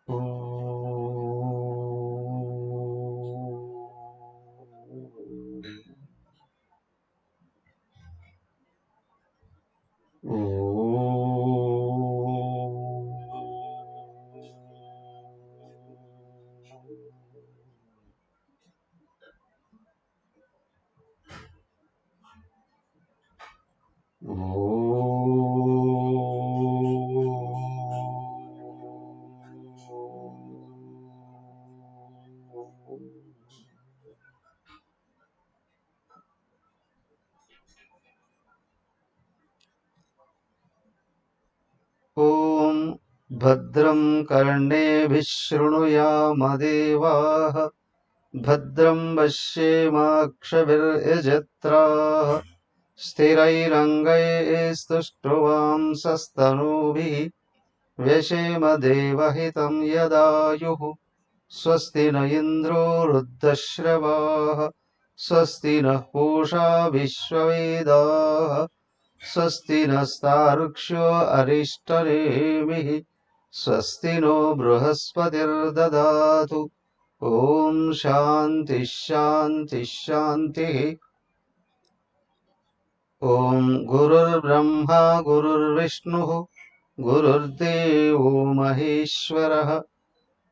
ॐ भद्रं कर्णेभिः शृणुयामदेवाः भद्रं पश्येमाक्षभिर्यजत्राः स्थिरैरङ्गैस्तुष्टुवांसस्तनूभिः व्यशेम देवहितं यदायुः स्वस्ति न इन्द्रो वृद्धश्रवाः स्वस्ति नः पूषा विश्ववेदाः स्वस्ति नस्तार्क्ष्यो अरिष्टनेमिः स्वस्ति नो बृहस्पतिर्ददातु ॐ शान्तिः शान्तिः शान्तिः। ॐ गुरुर्ब्रह्मा गुरुर्विष्णुः गुरुर्देवो महेश्वरः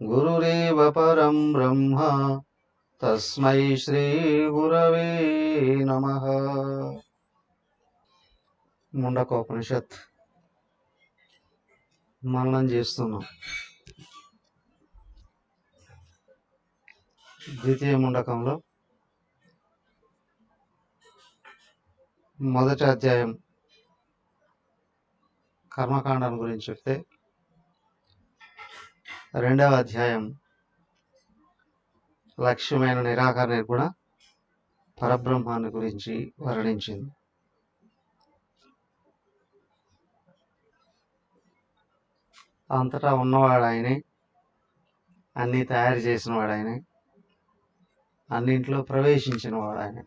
गुरुरेव परं ब्रह्म तस्मै श्रीगुरवे नमः। ముండకోపనిషత్ మననం చేస్తున్నాం. ద్వితీయ ముండకంలో మొదటి అధ్యాయం కర్మకాండం గురించి చెప్తే, రెండవ అధ్యాయం లక్ష్యమైన నిరాకార నిర్గుణ పరబ్రహ్మాన్ని గురించి వర్ణించింది. అంతటా ఉన్నవాడు ఆయనే, అన్నీ తయారు చేసిన వాడు ఆయనే, అన్నింట్లో ప్రవేశించిన వాడు ఆయనే.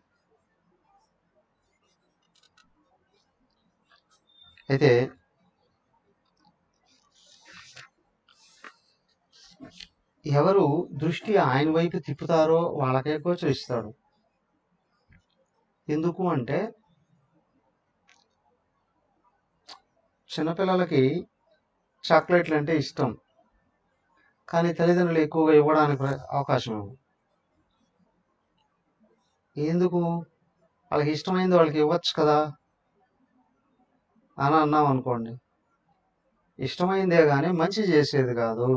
అయితే ఎవరు దృష్టి ఆయన వైపు తిప్పుతారో వాళ్ళకే గోచరిస్తాడు. ఎందుకు అంటే, చిన్నపిల్లలకి చాక్లెట్లు అంటే ఇష్టం, కానీ తల్లిదండ్రులు ఎక్కువగా ఇవ్వడానికి అవకాశం ఉంది. ఎందుకు? వాళ్ళకి ఇష్టమైంది వాళ్ళకి ఇవ్వచ్చు కదా అని అన్నాం అనుకోండి, ఇష్టమైందే కానీ మంచి చేసేది కాదు.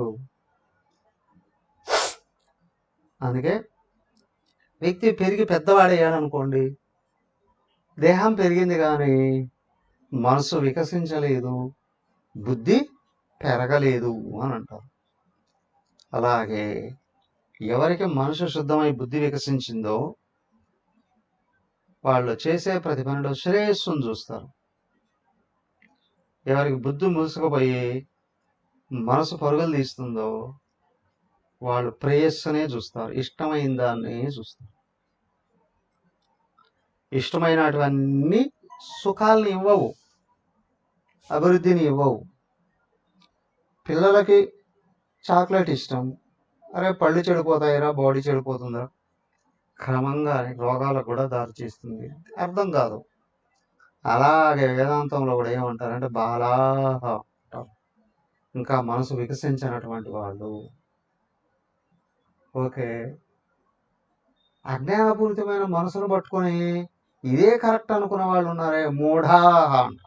అందుకే వ్యక్తి పెరిగి పెద్దవాడయ్యాడనుకోండి, దేహం పెరిగింది కానీ మనసు వికసించలేదు, బుద్ధి పెరగలేదు అని అంటారు. అలాగే ఎవరికి మనసు శుద్ధమై బుద్ధి వికసించిందో వాళ్ళు చేసే ప్రతి పనిలో శ్రేయస్సును చూస్తారు. ఎవరికి బుద్ధి మూసుకుపోయి మనసు పరుగులు తీస్తుందో వాళ్ళు ప్రేయస్సునే చూస్తారు, ఇష్టమైన దాన్ని చూస్తారు. ఇష్టమైనటువన్నీ సుఖాలని ఇవ్వవు, అభివృద్ధిని ఇవ్వవు. పిల్లలకి చాక్లెట్ ఇష్టం, అరే పళ్ళు చెడిపోతాయిరా, బాడీ చెడిపోతుందిరా, క్రమంగా రోగాలకు కూడా దారి చేస్తుంది. అర్థం కాదు. అలాగే వేదాంతంలో కూడా ఏమంటారంటే బాలాహ అంటారు, ఇంకా మనసు వికసించినటువంటి వాళ్ళు. ఓకే, అజ్ఞానపూరితమైన మనసును పట్టుకొని ఇదే కరెక్ట్ అనుకున్న వాళ్ళు ఉన్నారే, మూఢాహ అంట,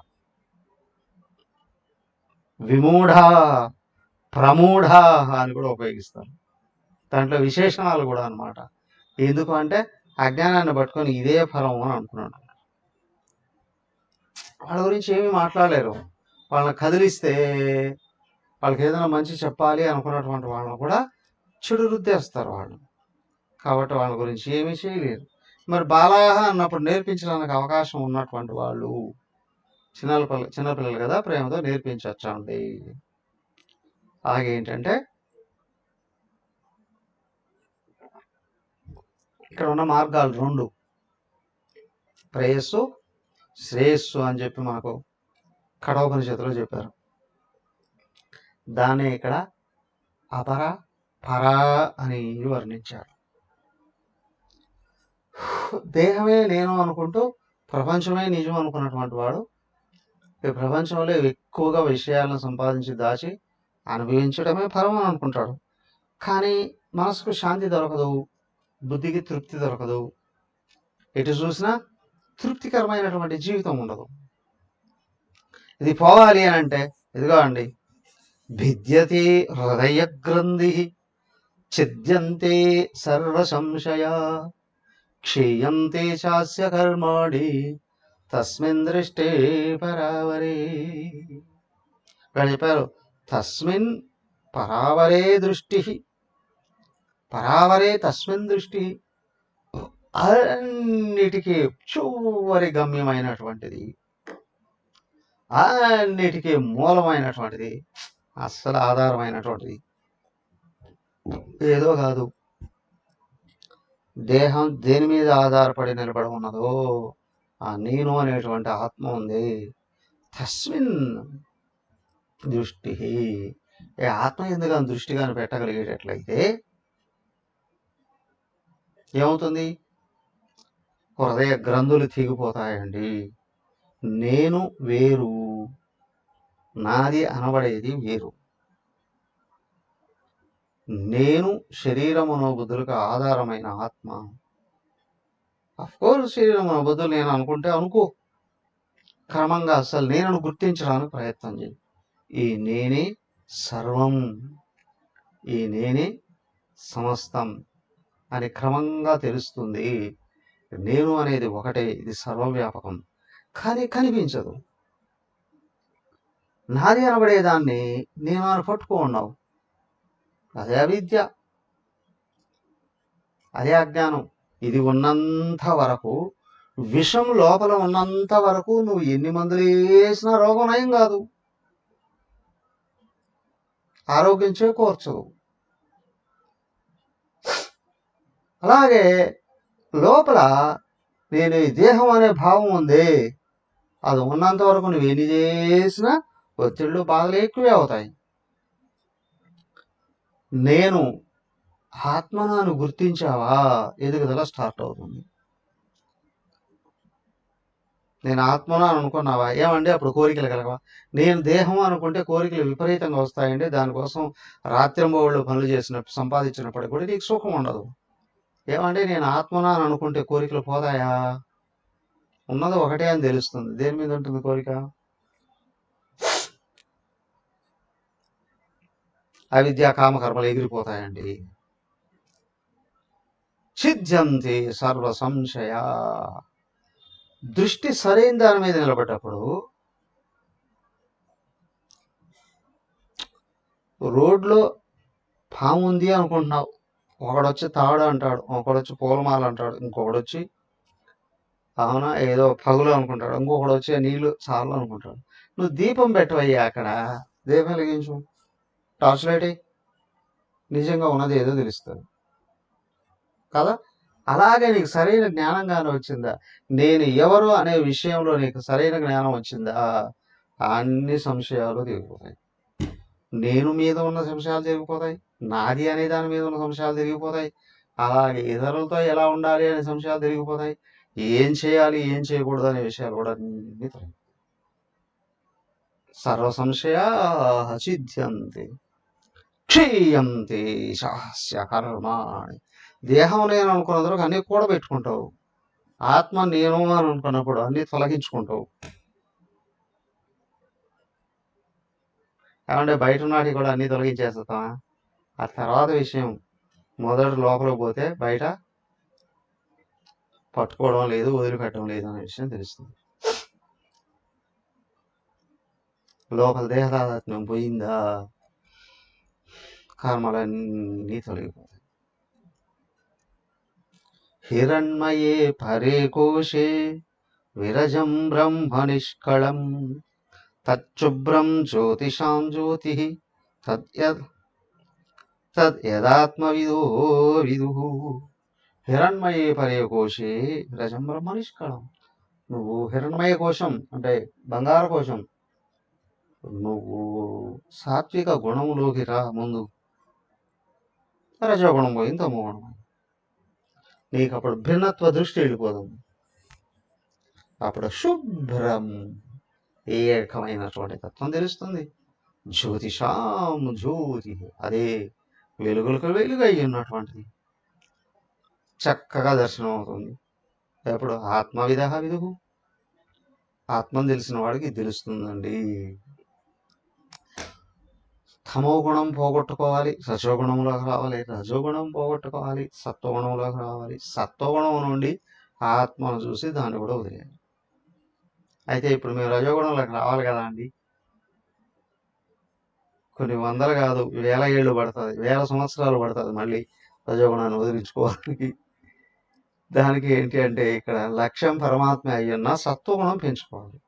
విమూఢా, ప్రమూఢాహ అని కూడా ఉపయోగిస్తారు. దాంట్లో విశేషణాలు కూడా అన్నమాట. ఎందుకు అంటే అజ్ఞానాన్ని పట్టుకొని ఇదే ఫలం అని అనుకున్నాడు. వాళ్ళ గురించి ఏమీ మాట్లాడలేరు. వాళ్ళని కదిలిస్తే, వాళ్ళకి ఏదైనా మంచి చెప్పాలి అనుకున్నటువంటి వాళ్ళని కూడా చెడు రుద్దేస్తారు వాళ్ళు. కాబట్టి వాళ్ళ గురించి ఏమీ చేయలేరు. మరి బాలాహ అన్నప్పుడు నేర్పించడానికి అవకాశం ఉన్నటువంటి వాళ్ళు చిన్నపిల్లలు కదా, ప్రేమతో నేర్పించవచ్చండి. అలాగే ఏంటంటే ఇక్కడ ఉన్న మార్గాలు రెండు, ప్రేయస్సు శ్రేయస్సు అని చెప్పి మనకు కఠోపనిషత్తులో చెప్పారు. దాన్ని ఇక్కడ అపర, పర అని వర్ణించారు. దేహమే నేను అనుకుంటూ ప్రపంచమే నిజం అనుకున్నటువంటి వాడు ఈ ప్రపంచంలో ఎక్కువగా విషయాలను సంపాదించి దాచి అనుభవించడమే పరం అని అనుకుంటాడు. కానీ మనసుకు శాంతి దొరకదు, బుద్ధికి తృప్తి దొరకదు, ఎటు చూసినా తృప్తికరమైనటువంటి జీవితం ఉండదు. ఇది పోవాలి అని అంటే ఇదిగో అండి, భిద్యతే హృదయ గ్రంథి ఛిద్యంతే సర్వ సంశయ క్షీయంతే చాస్య కర్మాణి తస్మిన్ దృష్టే పరావరే. ఇక్కడ చెప్పారు తస్మిన్ పరావరే దృష్టి, పరావరే తస్మిన్ దృష్టి, అన్నిటికీ చివరి గమ్యమైనటువంటిది, అన్నిటికీ మూలమైనటువంటిది, అస్సలు ఆధారమైనటువంటిది ఏదో కాదు. దేహం దేని మీద ఆధారపడి నిలబడి ఉన్నదో ఆ నేను అనేటువంటి ఆత్మ ఉంది. తస్మిన్ దృష్టి, ఏ ఆత్మ ఎందుకు దృష్టి కానీ పెట్టగలిగేటట్లయితే ఏమవుతుంది? హృదయ గ్రంథులు తెగిపోతాయండి. నేను వేరు, నాది అనబడేది వేరు. నేను శరీరమును బుద్ధులకు ఆధారమైన ఆత్మ. అఫ్కోర్స్ శరీరం బుద్ధులు నేను అనుకుంటే అనుకో, క్రమంగా అసలు నేను గుర్తించడానికి ప్రయత్నం చేయి. ఈ నేనే సర్వం, ఈ నేనే సమస్తం అని క్రమంగా తెలుస్తుంది. నేను అనేది ఒకటే, ఇది సర్వవ్యాపకం, కానీ కనిపించదు. నాది అనబడేదాన్ని నేను అని పట్టుకున్నావు, అదే అవిద్య, అదే అజ్ఞానం. ఇది ఉన్నంత వరకు, విషం లోపల ఉన్నంత వరకు నువ్వు ఎన్ని మందులు వేసినా రోగం నయం కాదు, ఆరోగ్యం చేకూర్చదు. అలాగే లోపల నేను ఈ దేహం అనే భావం ఉంది, అది ఉన్నంత వరకు నువ్వు ఎన్ని చేసినా ఒత్తిళ్ళు బాధలు ఎక్కువే అవుతాయి. నేను ఆత్మను గుర్తించావా, ఎదుగుదల స్టార్ట్ అవుతుంది. నేను ఆత్మను అనుకున్నావా, ఏమండి అప్పుడు కోరికలు కలగవా? నేను దేహం అనుకుంటే కోరికలు విపరీతంగా వస్తాయండి. దానికోసం రాత్రింబవళ్ళు పనులు చేసినప్పుడు సంపాదించినప్పటికీ కూడా నీకు సుఖం ఉండదు. ఏమంటే నేను ఆత్మను అనుకుంటే కోరికలు పోతాయా? ఉన్నది ఒకటే అని తెలుస్తుంది. దేని మీద ఉంటుంది కోరిక? అవిద్యా కామకర్మలు ఎగిరిపోతాయండి. ఛిద్యంతి సర్వ సంశయ. దృష్టి సరైన దాని మీద నిలబడ్డప్పుడు రోడ్లో పాము ఉంది అనుకుంటున్నావు, ఒకడొచ్చి తాడు అంటాడు, ఒకడొచ్చి పూలమాల అంటాడు, ఇంకొకడొచ్చి అవునా ఏదో పగులు అనుకుంటాడు, ఇంకొకడు వచ్చి నీళ్లు చాలు అనుకుంటాడు. నువ్వు దీపం పెట్టవయ్యా, అక్కడ దీపం వెలిగించు, టార్చ్ లైట్ నిజంగా ఉన్నది ఏదో తెలుస్తుంది కదా. అలాగే నీకు సరైన జ్ఞానంగానే వచ్చిందా, నేను ఎవరు అనే విషయంలో నీకు సరైన జ్ఞానం వచ్చిందా, అన్ని సంశయాలు తిరిగిపోతాయి. నేను మీద ఉన్న సంశయాలు తిరిగిపోతాయి, నాది అనే దాని మీద ఉన్న సంశయాలు తిరిగిపోతాయి, అలాగే ఇతరులతో ఎలా ఉండాలి అనే సంశయాలు తిరిగిపోతాయి, ఏం చేయాలి ఏం చేయకూడదు అనే విషయాలు కూడా అన్ని సర్వ సంశయ ఛిద్యంతి క్షీయంతి శాస్య కర్మాణి. దేహం నేను అనుకున్నందుకు అన్ని కూడా పెట్టుకుంటావు, ఆత్మ నేను అని అనుకున్నప్పుడు అన్ని తొలగించుకుంటావు. ఏమంటే బయట నాటి కూడా అన్ని తొలగించేస్తావా? ఆ తర్వాత విషయం, మొదటి లోపలికి పోతే బయట పట్టుకోవడం లేదు, వదిలిపెట్టడం లేదు అనే విషయం తెలుస్తుంది. లోపల దేహదాత్మ్యం పోయిందా, కర్మలన్నీ తొలగిపోతాయి. హిరణ్మయే పరే కోశే విరజం బ్రహ్మ నిష్కళం తచ్చుభ్రం జ్యోతిషాం జ్యోతి తద్యదాత్మవిదో విదు. హిరణ్మయే పరే కోశే విరజం బ్రహ్మ నిష్కళం. నువ్వు హిరణ్మయ కోశం అంటే బంగారు కోశం, నువ్వు సాత్విక గుణములోకి రా ముందు, రజోగుణం పోయింది, తమోగుణం పోయింది. నీకు అప్పుడు భిన్నత్వ దృష్టి వెళ్ళిపోతుంది. అప్పుడు శుభ్రం ఏకమైనటువంటి తత్వం తెలుస్తుంది. జ్యోతిషాం జ్యోతి, అదే వెలుగులకు వెలుగు అయి ఉన్నటువంటిది చక్కగా దర్శనం అవుతుంది. ఎప్పుడు ఆత్మవిధ విదుహు, ఆత్మను తెలిసిన వాడికి తెలుస్తుందండి. తమో గుణం పోగొట్టుకోవాలి, రజోగుణంలోకి రావాలి, రజోగుణం పోగొట్టుకోవాలి, సత్వగుణంలోకి రావాలి, సత్వగుణం నుండి ఆత్మను చూసి దాన్ని కూడా వదిలేయాలి. అయితే ఇప్పుడు మేము రజోగుణంలోకి రావాలి కదా అండి, కొన్ని వందలు కాదు వేల ఏళ్ళు పడుతుంది, వేల సంవత్సరాలు పడుతుంది మళ్ళీ రజోగుణాన్ని వదిలించుకోవడానికి. దానికి ఏంటి అంటే ఇక్కడ లక్ష్యం పరమాత్మ అయ్యున్న సత్వగుణం పెంచుకోవాలి.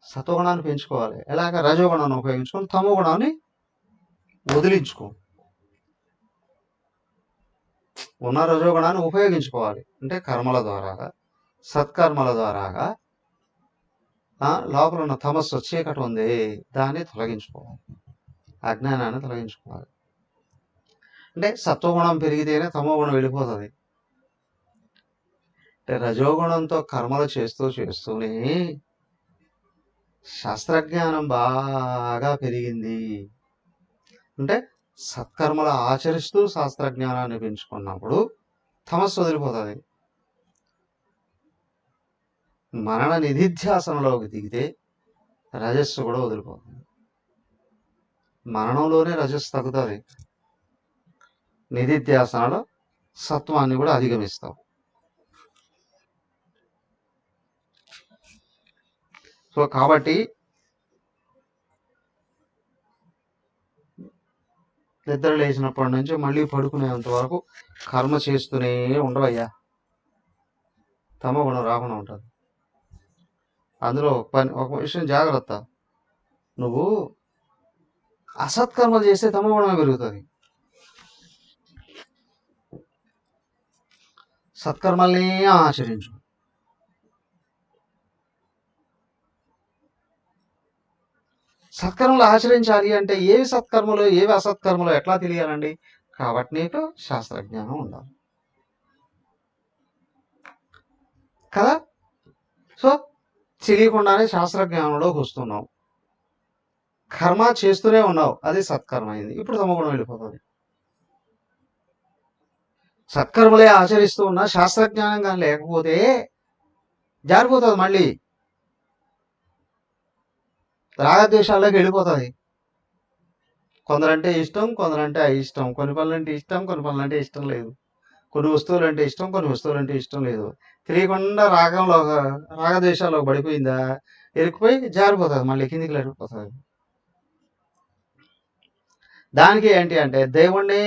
సత్వగుణాన్ని పెంచుకోవాలి. ఎలాగ? రజోగుణాన్ని ఉపయోగించుకొని తమో గుణాన్ని వదిలించుకో. ఉన్న రజోగుణాన్ని ఉపయోగించుకోవాలి అంటే కర్మల ద్వారాగా, సత్కర్మల ద్వారాగా లోపల ఉన్న తమస్సు చీకటి ఉంది, దాన్ని తొలగించుకోవాలి, అజ్ఞానాన్ని తొలగించుకోవాలి. అంటే సత్వగుణం పెరిగితేనే తమోగుణం వెళ్ళిపోతుంది. అంటే రజోగుణంతో కర్మలు చేస్తూనే శాస్త్రజ్ఞానం బాగా పెరిగింది. అంటే సత్కర్మలు ఆచరిస్తూ శాస్త్రజ్ఞానాన్ని పెంచుకున్నప్పుడు తమస్సు వదిలిపోతుంది. మరణ నిధిధ్యాసనలోకి దిగితే రజస్సు కూడా వదిలిపోతుంది. మరణంలోనే రజస్సు తగ్గుతుంది, నిధిధ్యాసనలో సత్వాన్ని కూడా అధిగమిస్తాం. సో కాబట్టి నిద్ర లేచినప్పటి నుంచి మళ్ళీ పడుకునేంత వరకు కర్మ చేస్తూనే ఉండవయ్యా, తమో గుణం రాకుండా ఉంటుంది. అందులో ఒక విషయం జాగ్రత్త, నువ్వు అసత్కర్మలు చేస్తే తమో గుణమే పెరుగుతుంది. సత్కర్మల్ని ఆచరించు. సత్కర్మలు ఆచరించాలి అంటే ఏవి సత్కర్మలు ఏవి అసత్కర్మలు ఎట్లా తెలియాలండి? కాబట్టి నీకు శాస్త్రజ్ఞానం ఉండాలి కదా. సో తెలియకుండానే శాస్త్రజ్ఞానంలోకి వస్తున్నావు, కర్మ చేస్తూనే ఉన్నావు, అది సత్కర్మ అయింది. ఇప్పుడు తమోగుణం వెళ్ళిపోతుంది. సత్కర్మలే ఆచరిస్తూ ఉన్నా శాస్త్రజ్ఞానం కానీ లేకపోతే జారిపోతుంది, మళ్ళీ రాగద్వేషాల్లోకి వెళ్ళిపోతుంది. కొందరంటే ఇష్టం, కొందరంటే అయిష్టం, కొన్ని పనులంటే ఇష్టం, కొన్ని పనులంటే ఇష్టం లేదు, కొన్ని వస్తువులు అంటే ఇష్టం, కొన్ని వస్తువులు అంటే ఇష్టం లేదు. తెలియకుండా రాగద్వేషాల్లో పడిపోయిందా, ఎరికిపోయి జారిపోతుంది, మళ్ళీ కిందికి వెళ్ళిపోతుంది. దానికి ఏంటి అంటే దేవుణ్ణి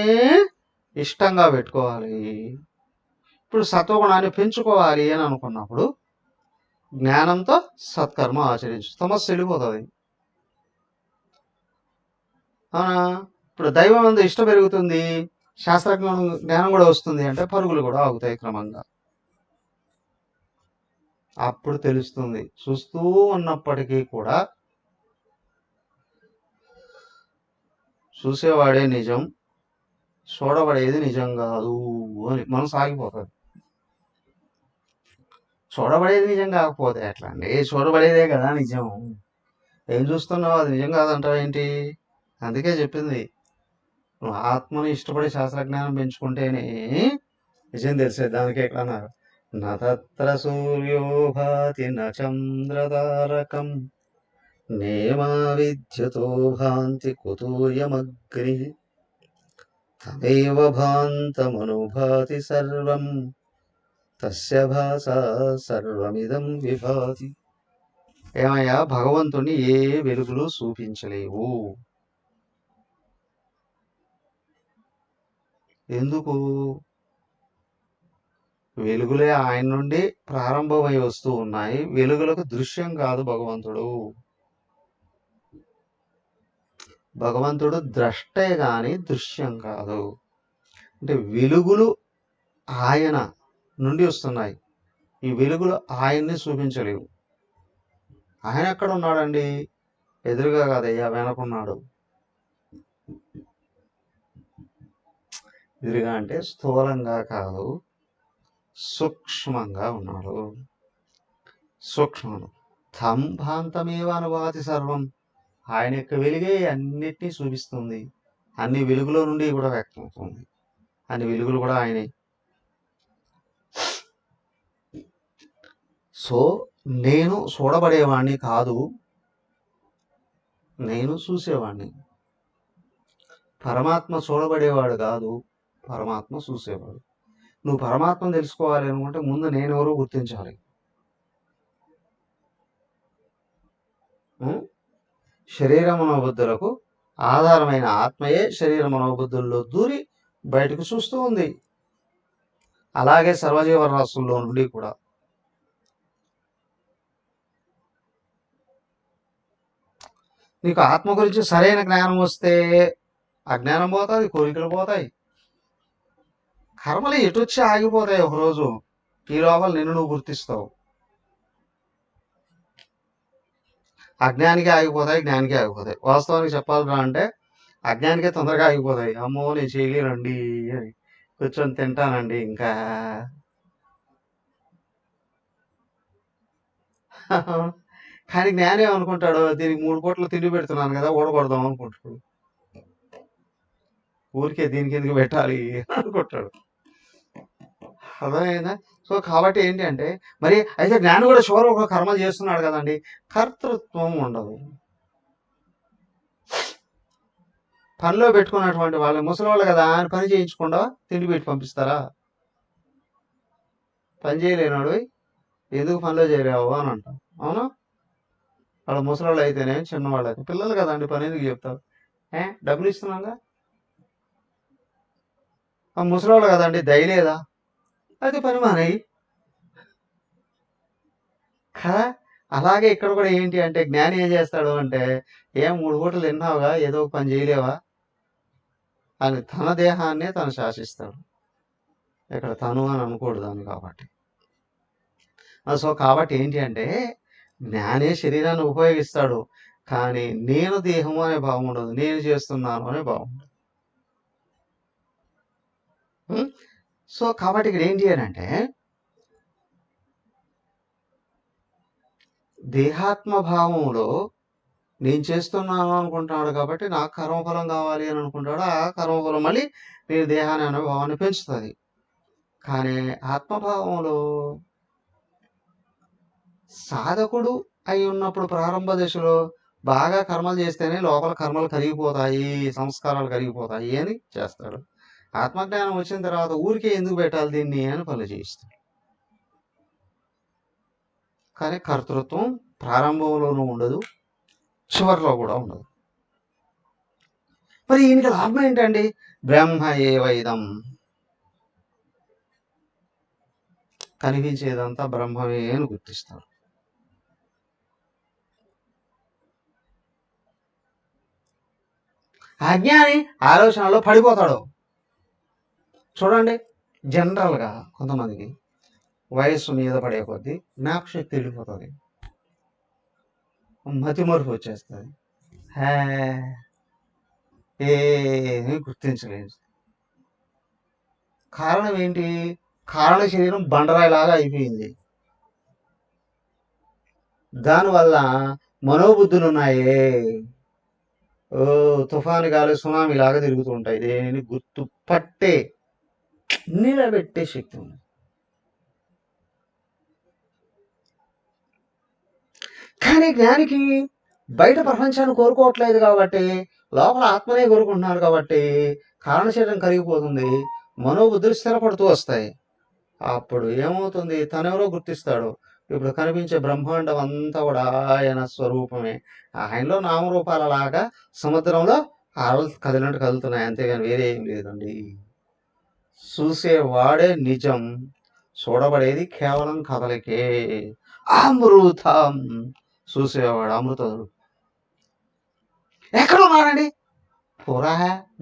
ఇష్టంగా పెట్టుకోవాలి. ఇప్పుడు సత్వగుణాన్ని పెంచుకోవాలి అని అనుకున్నప్పుడు జ్ఞానంతో సత్కర్మ ఆచరించు, సమస్య వెళ్ళిపోతుంది. అవునా? ఇప్పుడు దైవం అందు ఇష్టం పెరుగుతుంది, జ్ఞానం కూడా వస్తుంది అంటే పరుగులు కూడా ఆగుతాయి క్రమంగా. అప్పుడు తెలుస్తుంది. చూస్తూ ఉన్నప్పటికీ కూడా చూసేవాడే నిజం, చూడబడేది నిజం కాదు అని మనసు ఆగిపోతుంది. చూడబడేది నిజం కాకపోతే ఎట్లా అండి? చూడబడేదే కదా నిజం. ఏం చూస్తున్నావు అది నిజం కాదంటావు ఏంటి? అందుకే చెప్పింది, నువ్వు ఆత్మను ఇష్టపడి శాస్త్రజ్ఞానం పెంచుకుంటేనే నిజం తెలిసేది. దానికే ఎక్కడ అన్నారు, నత్ర సూర్యో భాతి చంద్రతారకం నేమా విద్యుతో భాంతి కుతూయమగ్ని తమేవ భాంతమనుభాతి సర్వం తస్య భాసా సర్వమిదం విభాతి. ఏమయ్యా, భగవంతుని ఏ వెలుగులు చూపించలేవు. ఎందుకు? వెలుగులే ఆయన నుండి ప్రారంభమై వస్తూ ఉన్నాయి. వెలుగులకు దృశ్యం కాదు భగవంతుడు. భగవంతుడు ద్రష్టే గాని దృశ్యం కాదు. అంటే వెలుగులు ఆయన నుండి వస్తున్నాయి, ఈ వెలుగులు ఆయన్ని చూపించలేవు. ఆయన ఎక్కడ ఉన్నాడండి? ఎదురుగా కాదయ్యా, వెనకున్నాడు. ఎదురుగా అంటే స్థూలంగా కాదు, సూక్ష్మంగా ఉన్నాడు. సూక్ష్మం. తం భాంతమేవ అనుభాతి సర్వం. ఆయన యొక్క వెలుగే అన్నిటినీ చూపిస్తుంది. అన్ని వెలుగులో నుండి కూడా వ్యక్తం అవుతుంది. అన్ని వెలుగులు కూడా ఆయనే. సో నేను చూడబడేవాణ్ణి కాదు, నేను చూసేవాణ్ణి. పరమాత్మ చూడబడేవాడు కాదు, పరమాత్మ చూసేవాడు. నువ్వు పరమాత్మను తెలుసుకోవాలి అనుకుంటే ముందు నేనెవరో గుర్తించాలి. శరీర మనోబుద్ధులకు ఆధారమైన ఆత్మయే శరీర మనోబుద్ధుల్లో దూరి బయటకు చూస్తూ ఉంది. అలాగే సర్వజీవరాశుల్లో నుండి కూడా. నీకు ఆత్మ గురించి సరైన జ్ఞానం వస్తే అజ్ఞానం పోతుంది, కోరికలు పోతాయి, కర్మలు ఎటొచ్చి ఆగిపోతాయి. ఒకరోజు ఈ లోపల నిన్ను నువ్వు గుర్తిస్తావు. అజ్ఞానికి ఆగిపోతాయి, జ్ఞానికి ఆగిపోతాయి. వాస్తవానికి చెప్పాలిరా అంటే అజ్ఞానికే తొందరగా ఆగిపోతాయి. అమ్మో నేను చేయలేనండి అని కూర్చొని తింటానండి ఇంకా. కానీ జ్ఞానం ఏమనుకుంటాడు, దీనికి 3 పూటలు తిండి పెడుతున్నాను కదా, ఓడగొడదాం అనుకుంటాడు. ఊరికే దీనికి ఎందుకు పెట్టాలి అనుకుంటాడు. అర్థమైందా? సో కాబట్టి ఏంటి అంటే, మరి అయితే జ్ఞానం కూడా చివరి ఒక కర్మలు చేస్తున్నాడు కదండి, కర్తృత్వం ఉండదు. పనిలో పెట్టుకున్నటువంటి వాళ్ళు ముసలివాళ్ళు కదా అని పని చేయించకుండా తిండి పెట్టి పంపిస్తారా? పని చేయలేనాడు ఎందుకు పనిలో చేరావు అని అంటాం. అవునా? వాళ్ళు ముసలివాళ్ళు అయితేనే, చిన్నవాళ్ళు అయితే, పిల్లలు కదండి పని ఎందుకు చెప్తారు? డబ్బులు ఇస్తున్నాగా. ఆ ముసలివాళ్ళు కదండి దయలేదా, అయితే పని మానేయి కదా. అలాగే ఇక్కడ కూడా ఏంటి అంటే, జ్ఞాని ఏం చేస్తాడు అంటే, 3 పూటలు తిన్నావుగా, ఏదో ఒక పని చేయలేవా అని తన దేహాన్నే తను శాసిస్తాడు. ఇక్కడ తను అని అనుకోడు దాన్ని. కాబట్టి సో కాబట్టి ఏంటి అంటే, జ్ఞానే శరీరాన్ని ఉపయోగిస్తాడు, కానీ నేను దేహము అనే భావం ఉండదు, నేను చేస్తున్నాను అనే భావం ఉండదు. సో కాబట్టి ఇక్కడ ఏంటి అని అంటే, దేహాత్మ భావంలో నేను చేస్తున్నాను అనుకుంటున్నాడు కాబట్టి నాకు కర్మఫలం కావాలి అని అనుకుంటాడు. ఆ కర్మఫలం మళ్ళీ నేను దేహాన్ని అనే భావాన్ని పెంచుతుంది. కానీ ఆత్మభావంలో సాధకుడు అయి ఉన్నప్పుడు ప్రారంభ దశలో బాగా కర్మలు చేస్తేనే లోపల కర్మలు కరిగిపోతాయి, సంస్కారాలు కరిగిపోతాయి అని చేస్తాడు. ఆత్మజ్ఞానం వచ్చిన తర్వాత ఊరికే ఎందుకు పెట్టాలి దీన్ని అని పనులు చేయిస్తాడు. కానీ కర్తృత్వం ప్రారంభంలోనూ ఉండదు, చివరిలో కూడా ఉండదు. మరి ఈయనకి లాభం ఏంటండి? బ్రహ్మ ఏవైదం, కనిపించేదంతా బ్రహ్మమే అని గుర్తిస్తారు. అజ్ఞాని ఆలోచనలో పడిపోతాడు. చూడండి, జనరల్గా కొంతమందికి వయస్సు మీద పడే కొద్దీ జ్ఞాపకశక్తి వెళ్ళిపోతుంది, మతిమరుపు వచ్చేస్తుంది, ఏమీ గుర్తించలేదు. కారణం ఏంటి? కారణ శరీరం బండరాయిలాగా అయిపోయింది. దానివల్ల మనోబుద్ధులు ఉన్నాయే, తుఫాను గాలి సునామీ లాగా తిరుగుతూ ఉంటాయి. దేనిని గుర్తుపట్టే నిలబెట్టే శక్తి ఉంది. కానీ జ్ఞానికి బయట ప్రపంచాన్ని కోరుకోవట్లేదు కాబట్టి, లోపల ఆత్మనే కోరుకుంటున్నారు కాబట్టి కారణ శరీరం కరిగిపోతుంది, మనోబుద్ధులు స్థిరపడుతూ వస్తాయి. అప్పుడు ఏమవుతుంది? తనెవరో గుర్తిస్తాడు. ఇప్పుడు కనిపించే బ్రహ్మాండం అంతా కూడా ఆయన స్వరూపమే. ఆయనలో నామరూపాలలాగా సముద్రంలో కదిలినట్టు కదులుతున్నాయి, అంతేగాని వేరే ఏం లేదండి. చూసేవాడే నిజం, చూడబడేది కేవలం కదలికే. అమృతం, చూసేవాడు అమృతుడు. ఎక్కడున్నాడండి? పురా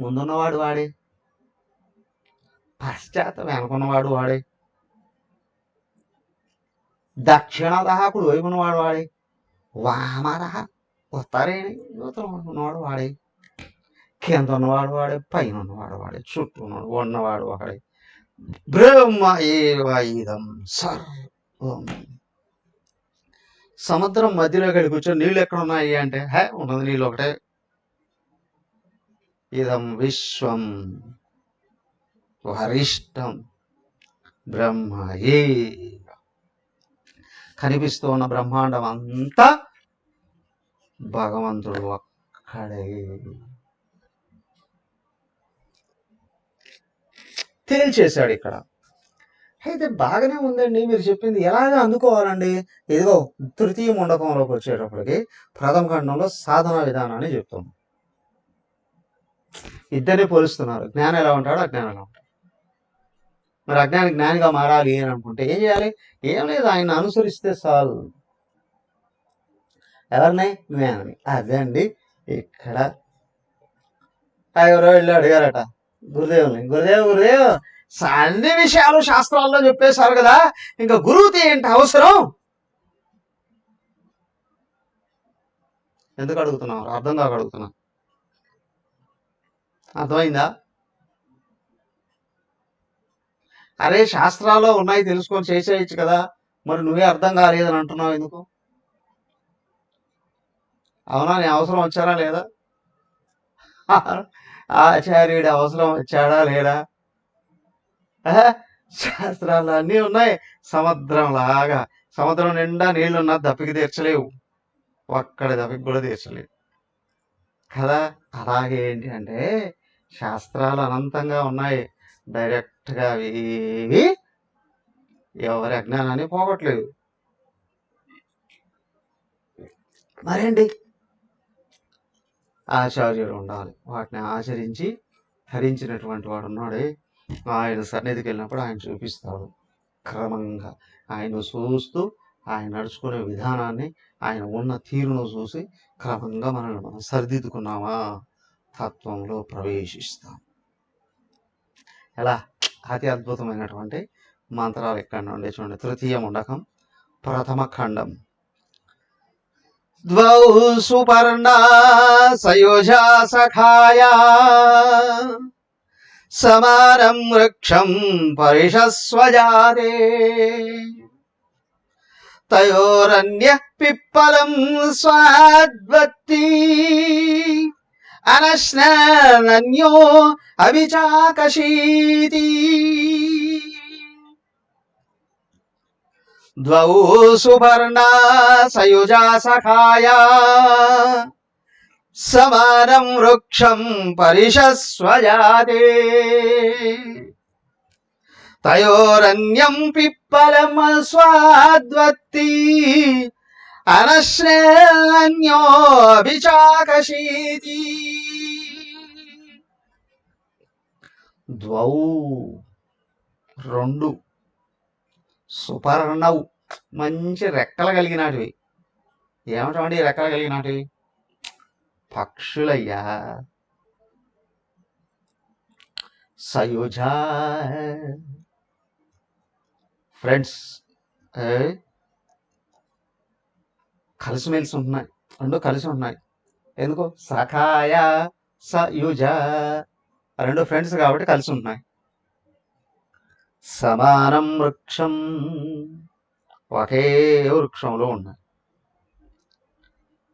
ముందున్నవాడు వాడే, పశ్చాత్తం వెనుకున్నవాడు వాడే, దక్షిణ దహకుడు వైపున్నవాడు వాడే, వామరహ వస్తారేని యువతలు ఉన్నవాడు వాడే, కింద ఉన్నవాడు వాడే, పైన ఉన్నవాడు వాడే, చుట్టూ ఉన్నవాడు వాడే. బ్రహ్మ ఏవాయుధం సర్వం. సముద్రం మధ్యలోకి వెళ్ళి కూర్చొని నీళ్ళు ఎక్కడ ఉన్నాయి అంటే ఉన్నది నీళ్ళు ఒకటే. ఇదం విశ్వం వరిష్టం బ్రహ్మ ఏ. కనిపిస్తూ ఉన్న బ్రహ్మాండం అంతా భగవంతుడు ఒక్కడే. తేల్చేశాడు ఇక్కడ. అయితే బాగానే ఉందండి మీరు చెప్పింది, ఎలాగ అందుకోవాలండి? ఏదో తృతీయ ముండకంలోకి వచ్చేటప్పటికి ప్రథమ ఖండంలో సాధనా విధానాన్ని చెప్తాం. ఇద్దరిని పోలుస్తున్నారు, జ్ఞానం ఎలా ఉంటాడు, అజ్ఞానం ఎలా ఉంటాడు. మరి అజ్ఞాని జ్ఞానిగా మారాలి అని అనుకుంటే ఏం చేయాలి? ఏం లేదు, ఆయన అనుసరిస్తే చాలు. ఎవరిని? జ్ఞాని. అదే అండి ఇక్కడ ఎవరో వెళ్ళి అడిగారట గురుదేవుని, గురుదేవ్ అన్ని విషయాలు శాస్త్రాల్లో చెప్పేశారు కదా, ఇంకా గురువుకి ఏంటి అవసరం? ఎందుకు అడుగుతున్నావు? అర్థం కాక అడుగుతున్నా. అర్థమైందా? అరే శాస్త్రాల్లో ఉన్నాయి తెలుసుకొని చేసేయచ్చు కదా, మరి నువ్వే అర్థం కాలేదని అంటున్నావు ఎందుకు? అవునా, నీ అవసరం వచ్చారా లేదా? ఆచార్యుడి అవసరం వచ్చాడా లేడా? శాస్త్రాలు అన్నీ ఉన్నాయి సముద్రం లాగా. సముద్రం నిండా నీళ్లున్నా దప్పికి తీర్చలేవు, ఒక్కడి దప్పికి కూడా తీర్చలేవు కదా. అలాగే ఏంటి అంటే శాస్త్రాలు అనంతంగా ఉన్నాయి, డైరెక్ట్గా అవి ఎవరి అజ్ఞానాన్ని పోగొట్టలేదు. మరేంటి? ఆచార్యుడు ఉండాలి, వాటిని ఆచరించి ధరించినటువంటి వాడు ఉన్నాడే, ఆయన సన్నిధికి వెళ్ళినప్పుడు ఆయన చూపిస్తాడు. క్రమంగా ఆయన చూస్తూ ఆయన నడుచుకునే విధానాన్ని, ఆయన ఉన్న తీరును చూసి క్రమంగా మనం సరిదిద్దుకున్నామా తత్వంలో ప్రవేశిస్తాం. ఎలా? అతి అద్భుతమైనటువంటి మంత్రాలు ఇక్కడ నుండి చూడండి. తృతీయ ముండకం ప్రథమ ఖండం. ద్వౌ సుపర్ణా సయోజా సఖాయా సమానం వృక్షం పరిషస్వజాతే తయోరన్య పిప్పలం స్వాద్వత్తి అనశ్నన్యో అవిచాకశీతి. ద్వౌ సుపర్ణా సయుజా సఖాయా సమానం వృక్షం పరిషస్వజాతే తయోరన్యం పిప్పలం స్వాద్వత్తి అనశ్నన్యో అభిచాకశీతి. ద్వౌ రెండు, సుపర్ణవు మంచి రెక్కలు కలిగినటివి. ఏమిటండి రెక్కలు కలిగినటివి? పక్షులయ్యా. సయుజా ఫ్రెండ్స్ కలిసిమెలిసి ఉంటున్నాయి, రెండు కలిసి ఉన్నాయి. ఎందుకు? సఖాయ సయుజ, రెండు ఫ్రెండ్స్ కాబట్టి కలిసి ఉంటున్నాయి. సమానం వృక్షం, ఒకే వృక్షంలో ఉన్నాయి.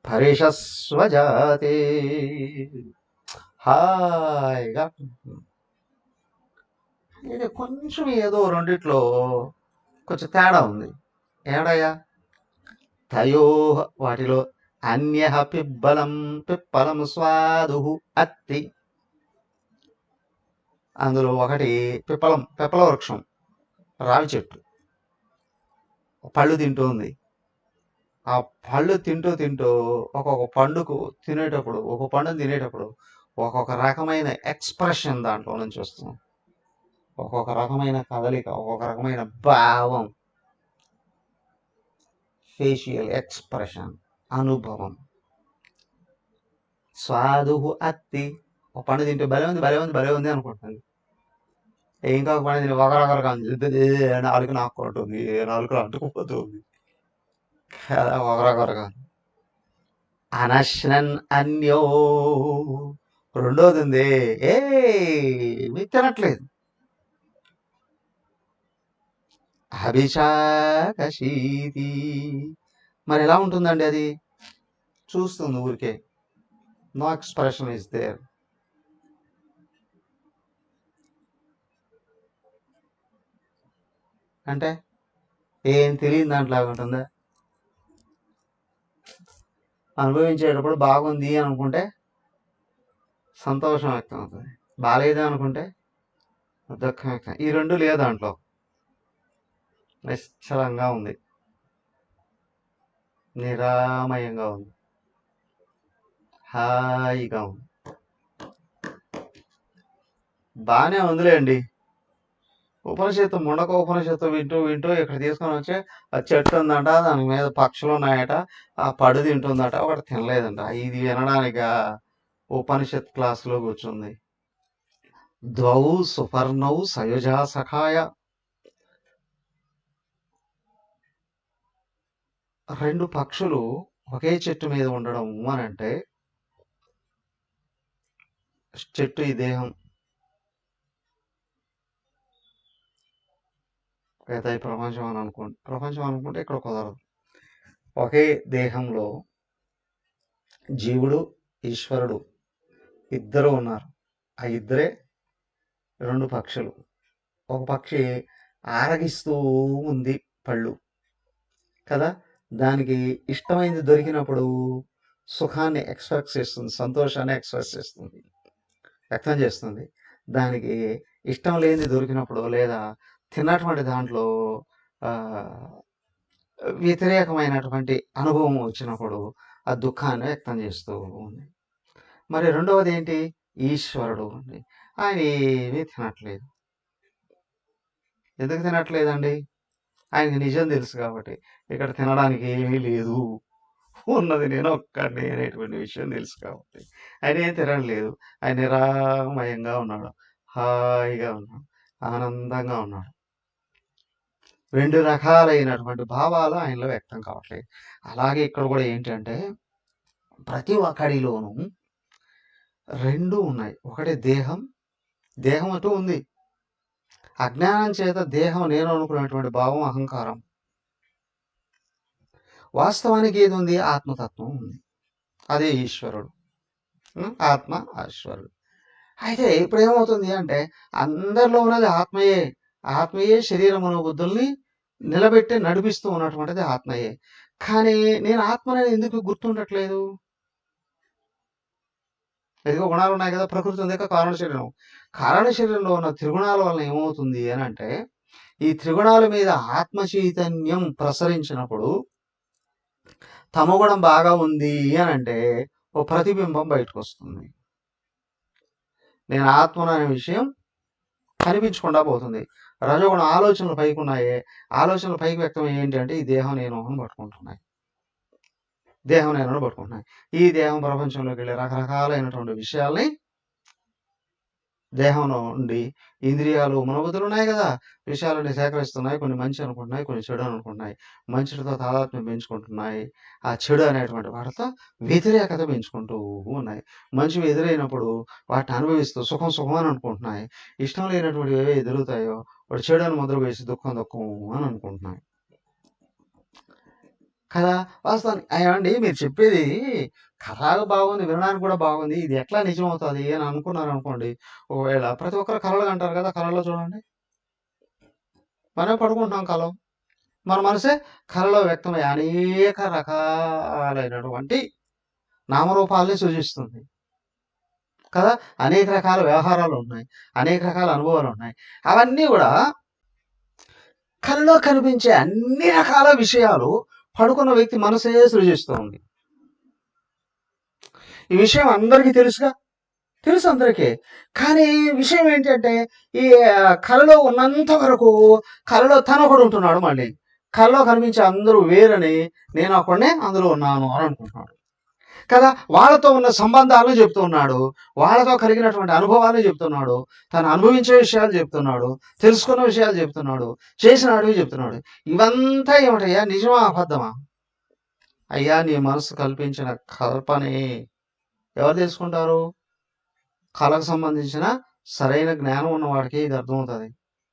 పరిషస్వజాతే, హాయిగా. ఇది కొంచెం ఏదో రెండిట్లో కొంచెం తేడా ఉంది. ఏడయ్యా? తయో, వాటిలో అన్య పిప్పలం స్వాదు అత్తి. అందులో ఒకటి పిప్పల వృక్షం, రావి చెట్టు, పళ్ళు తింటుంది. ఆ పళ్ళు తింటూ ఒక్కొక్క పండుకు తినేటప్పుడు, ఒక్కొక్క పండును తినేటప్పుడు ఒక్కొక్క రకమైన ఎక్స్ప్రెషన్ దాంట్లో నుంచి వస్తుంది. ఒక్కొక్క రకమైన కదలిక, ఒక్కొక్క రకమైన భావం, ఫేషియల్ ఎక్స్ప్రెషన్, అనుభవం. స్వాదు అత్తి, ఒక పండు తింటే భలే ఉంది అనుకుంటుంది. ఇంకొక పండు తింటే ఒకరొకరుగా నాలుగు నాకుంటుంది, నాలుగు అంటుకుపోతుంది కదా, ఒకరొకరుగా. అనశ్నన్ అన్యో. రెండోది ఉంది, ఏ మీకు తినట్లేదు. అభిషాకశీతి. మరి ఎలా ఉంటుందండి అది? చూస్తుంది ఊరికే, నో ఎక్స్ప్రెషన్ ఇస్ దేర్. అంటే ఏం తెలియని దాంట్లో ఉంటుందా? అనుభవించేటప్పుడు బాగుంది అనుకుంటే సంతోషం వ్యక్తం అవుతుంది, బాగాలేదు అనుకుంటే దుఃఖం వ్యక్తం. ఈ రెండు లేదు దాంట్లో, నిశ్చలంగా ఉంది, నిరామయంగా ఉంది, హాయిగా ఉంది. బాగానే ఉందిలేండి. ఉపనిషత్తు ముండక ఉపనిషత్తు వింటూ వింటూ ఇక్కడ తీసుకొని వచ్చి ఆ చెట్టు ఉందంట, దాని మీద పక్షులు ఉన్నాయట, ఆ పడు తింటుందట, ఒకటి తినలేదంట. ఇది వినడానిక ఉపనిషత్ క్లాసులో కూర్చుంది. ద్వౌ సుపర్ణౌ సయుజా సఖాయ. రెండు పక్షులు ఒకే చెట్టు మీద ఉండడం అని అంటే, చెట్టు ఈ దేహం, లేదా ఈ ప్రపంచం అని అనుకోండి. ప్రపంచం అనుకుంటే ఇక్కడ కుదరదు. ఒకే దేహంలో జీవుడు ఈశ్వరుడు ఇద్దరు ఉన్నారు. ఆ ఇద్దరే రెండు పక్షులు. ఒక పక్షి ఆరగిస్తూ ఉంది పళ్ళు కదా, దానికి ఇష్టమైంది దొరికినప్పుడు సుఖాన్ని ఎక్స్ప్రెస్ చేస్తుంది, సంతోషాన్ని ఎక్స్ప్రెస్ చేస్తుంది, వ్యక్తం చేస్తుంది. దానికి ఇష్టం లేనిది దొరికినప్పుడు లేదా తిన్నటువంటి దాంట్లో వ్యతిరేకమైనటువంటి అనుభవం వచ్చినప్పుడు ఆ దుఃఖాన్ని వ్యక్తం చేస్తూ ఉంది. మరి రెండవది ఏంటి? ఈశ్వరుడు ఉంది, ఆయన ఏమీ తినట్లేదు. ఎందుకు తినట్లేదండి? ఆయనకి నిజం తెలుసు కాబట్టి. ఇక్కడ తినడానికి ఏమీ లేదు, ఉన్నది నేను ఒక్కడిని అనేటువంటి విషయం తెలుసు కాబట్టి ఆయన ఏం తినట్లేదు. ఆయన నిరామయంగా ఉన్నాడు, హాయిగా ఉన్నాడు, ఆనందంగా ఉన్నాడు. రెండు రకాలైనటువంటి భావాలు ఆయనలో వ్యక్తం కావట్లేదు. అలాగే ఇక్కడ కూడా ఏంటంటే ప్రతి ఒక్కడిలోనూ రెండు ఉన్నాయి. ఒకటి దేహం, దేహం అంటూ ఉంది. అజ్ఞానం చేత దేహం నేను అనుకున్నటువంటి భావం అహంకారం. వాస్తవానికి ఏది ఉంది? ఆత్మతత్వం ఉంది, అదే ఈశ్వరుడు. ఆత్మ ఈశ్వరుడు. అయితే ఇప్పుడు ఏమవుతుంది అంటే అందరిలో ఉన్నది ఆత్మయే. ఆత్మయే శరీర మనోబుద్ధుల్ని నిలబెట్టి నడిపిస్తూ ఉన్నటువంటిది ఆత్మయే. కానీ నేను ఆత్మని ఎందుకు గుర్తుండట్లేదు? ఎదిగో గుణాలు ఉన్నాయి కదా, ప్రకృతి ఉంది కదా, కారణ శరీరం. కారణ శరీరంలో ఉన్న త్రిగుణాల వలన ఏమవుతుంది అని అంటే ఈ త్రిగుణాల మీద ఆత్మ చైతన్యం ప్రసరించినప్పుడు తమగుణం బాగా ఉంది అని అంటే ఓ ప్రతిబింబం బయటకు వస్తుంది. నేను ఆత్మను అనే విషయం కనిపించకుండా పోతుంది. రజోగుణం ఆలోచనలు పైకి ఉన్నాయే, ఆలోచనలు పైకి వ్యక్తం ఏంటి అంటే ఈ దేహం నేను అని పట్టుకుంటున్నాయి, దేహం నేను పట్టుకుంటున్నాయి. ఈ దేహం ప్రపంచంలోకి వెళ్ళి రకరకాలైనటువంటి విషయాల్ని దేహంలో ఉండి ఇంద్రియాలు మనోబుద్ధులు ఉన్నాయి కదా, విషయాలని సేకరిస్తున్నాయి. కొన్ని మంచి అనుకుంటున్నాయి, కొన్ని చెడు అనుకుంటున్నాయి. మంచితో తాదాత్మ్యం పెంచుకుంటున్నాయి, ఆ చెడు అనేటువంటి వాటితో వ్యతిరేకత పెంచుకుంటూ ఉన్నాయి. మంచివి ఎదురైనప్పుడు వాటిని అనుభవిస్తూ సుఖం సుఖం అని అనుకుంటున్నాయి. ఇష్టం లేనటువంటివి ఏవే ఎదురుతాయో వాటి చెడు అని ముద్ర వేసి దుఃఖం దుఃఖం అని అనుకుంటున్నాయి కదా. వాస్తవానికి ఏమండి మీరు చెప్పేది కళగా బాగుంది, వినడానికి కూడా బాగుంది, ఇది ఎట్లా నిజం అవుతుంది అని అనుకున్నారు అనుకోండి. ఒకవేళ ప్రతి ఒక్కరు కళలు అంటారు కదా, కళలో చూడండి మనం పడుకుంటున్నాం కళ, మన మనసే కళలో వ్యక్తమై అనేక రకాలైనటువంటి నామరూపాలని సూచిస్తుంది కదా. అనేక రకాల వ్యవహారాలు ఉన్నాయి, అనేక రకాల అనుభవాలు ఉన్నాయి. అవన్నీ కూడా కళలో కనిపించే అన్ని రకాల విషయాలు పడుకున్న వ్యక్తి మనసే సృజిస్తుంది. ఈ విషయం అందరికీ తెలుసుగా, తెలుసు అందరికీ. కానీ విషయం ఏంటంటే ఈ కళలో ఉన్నంత వరకు కళలో తను ఒకడు ఉంటున్నాడు. మళ్ళీ కళలో కనిపించే అందరూ వేరని నేను ఒకడే అందులో ఉన్నాను అని అనుకుంటున్నాడు కదా. వాళ్ళతో ఉన్న సంబంధాలను చెప్తున్నాడు, వాళ్ళతో కలిగినటువంటి అనుభవాలు చెప్తున్నాడు, తను అనుభవించే విషయాలు చెప్తున్నాడు, తెలుసుకున్న విషయాలు చెప్తున్నాడు, చేసిన అడవి చెప్తున్నాడు. ఇవంతా ఏమిటయ్యా, నిజమా అబద్ధమా? అయ్యా నీ మనసు కల్పించిన కల్పనే ఎవరు తెలుసుకుంటారు? కళకు సంబంధించిన సరైన జ్ఞానం ఉన్నవాడికి ఇది అర్థమవుతుంది.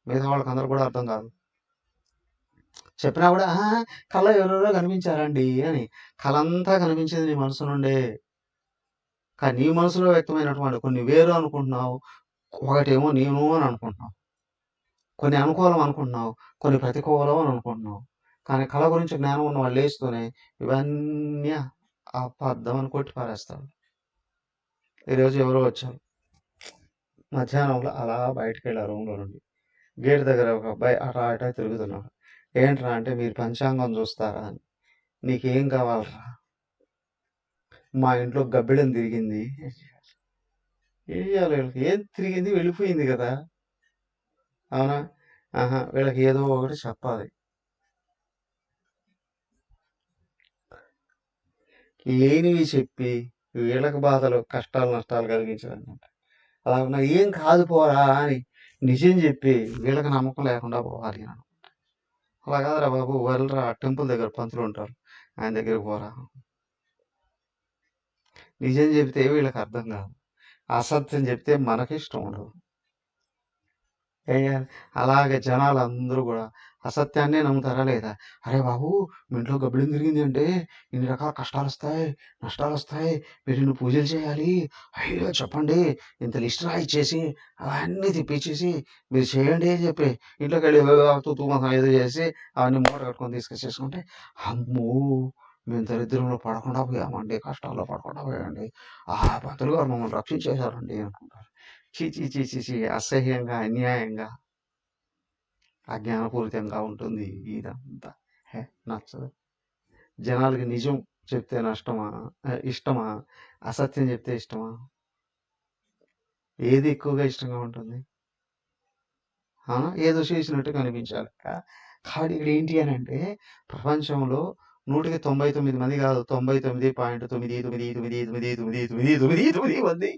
మిగతా వాళ్ళకి అందరూ కూడా అర్థం కాదు. చెప్పినా కూడా కళ ఎవరెవరో కనిపించారండి అని. కళ అంతా కనిపించేది నీ మనసు నుండే. కానీ నీ మనసులో వ్యక్తమైనటువంటి కొన్ని వేరు అనుకుంటున్నావు, ఒకటేమో నేను అని అనుకుంటున్నావు, కొన్ని అనుకూలం అనుకుంటున్నావు, కొన్ని ప్రతికూలం అని అనుకుంటున్నావు. కానీ కళ గురించి జ్ఞానం ఉన్న వాళ్ళు లేస్తూనే ఇవన్నీ అబద్ధం అని కొట్టి పారేస్తారు. ఈరోజు ఎవరో వచ్చారు, మధ్యాహ్నంలో అలా బయటకు వెళ్ళారు రూమ్లో నుండి. గేట్ దగ్గర ఒక అబ్బాయి అటా అటా తిరుగుతున్నాడు. ఏంట్రా అంటే మీరు పంచాంగం చూస్తారా అని. నీకేం కావాలరా? మా ఇంట్లో గబ్బిడం తిరిగింది. ఏం చేయాలి వీళ్ళకి? ఏం తిరిగింది? వెళ్ళిపోయింది కదా. అవునా? వీళ్ళకి ఏదో ఒకటి చెప్పాలి. లేనివి చెప్పి వీళ్ళకి బాధలు కష్టాలు నష్టాలు కలిగించాలన్నమాట. అలా ఏం కాదు పోరా అని నిజం చెప్పి వీళ్ళకి నమ్మకం లేకుండా పోవాలి అని. అలా కాదురా బాబు, వెళ్ళరా టెంపుల్ దగ్గర పంతులు ఉంటారు, ఆయన దగ్గరికి పోరా. నిజం చెప్తే వీళ్ళకి అర్థం కాదు, అసత్యం చెప్తే మనకి ఇష్టం ఉండదు. అలాగే జనాలు అందరూ కూడా అసత్యాన్నే నమ్ముతారా లేదా? అరే బాబు మీ ఇంట్లో గబ్బిడం తిరిగింది అంటే ఇన్ని రకాల కష్టాలు వస్తాయి, నష్టాలు వస్తాయి, మీరు ఇన్ని పూజలు చేయాలి, అయ్యో చెప్పండి, ఇంత లిస్ట్ రాయిచ్చేసి అవన్నీ తిప్పించేసి మీరు చేయండి అని చెప్పి ఇంట్లోకి వెళ్ళి తూతూ మొత్తం ఏదో చేసి అవన్నీ మూట కట్టుకొని తీసుకొచ్చేసుకుంటే, అమ్మో మేము దరిద్రంలో పడకుండా పోయామండి, కష్టాల్లో పడకుండా పోయామండి, పంతులు గారు మమ్మల్ని రక్షించేశారండి అనుకుంటారు. చీ చీ చీ చీ చీ, అసహ్యంగా అన్యాయంగా అజ్ఞానపూరితంగా ఉంటుంది ఇదంతా. నచ్చదు. జనాలకి నిజం చెప్తే ఇష్టమా, అసత్యం చెప్తే ఇష్టమా? ఏది ఎక్కువగా ఇష్టంగా ఉంటుంది? ఏదో చేసినట్టు కనిపించాలి. కాబట్టి ఇక్కడ ఏంటి అని అంటే ప్రపంచంలో 100కి 99 మంది కాదు, 99.9999999999 మంది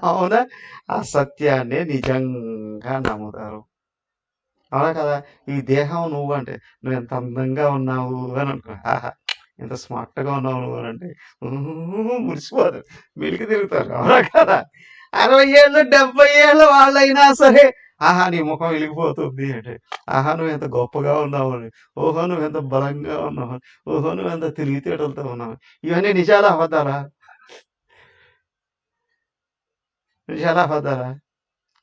అవునా అసత్యాన్ని నిజంగా నమ్ముతారు. అవునా కదా? ఈ దేహం నువ్వు అంటే నువ్వు ఎంత అందంగా ఉన్నావు అని అనుకో, ఎంత స్మార్ట్గా ఉన్నావు నువ్వు అని అంటే మురిసిపోతారు, మెలికి తిరుగుతారు. అవునా కదా? 60 ఏళ్ళు 70 ఏళ్ళు వాళ్ళైనా సరే నీ ముఖం వెలిగిపోతుంది అంటే నువ్వు ఎంత గొప్పగా ఉన్నావు అని, ఓహో నువ్వు ఎంత బలంగా ఉన్నావు, ఓహో నువ్వు ఎంత తెలివితేటలతో ఉన్నావు. ఇవన్నీ నిజాలా అబద్ధాలా? నిజాలా అబద్ధాలా?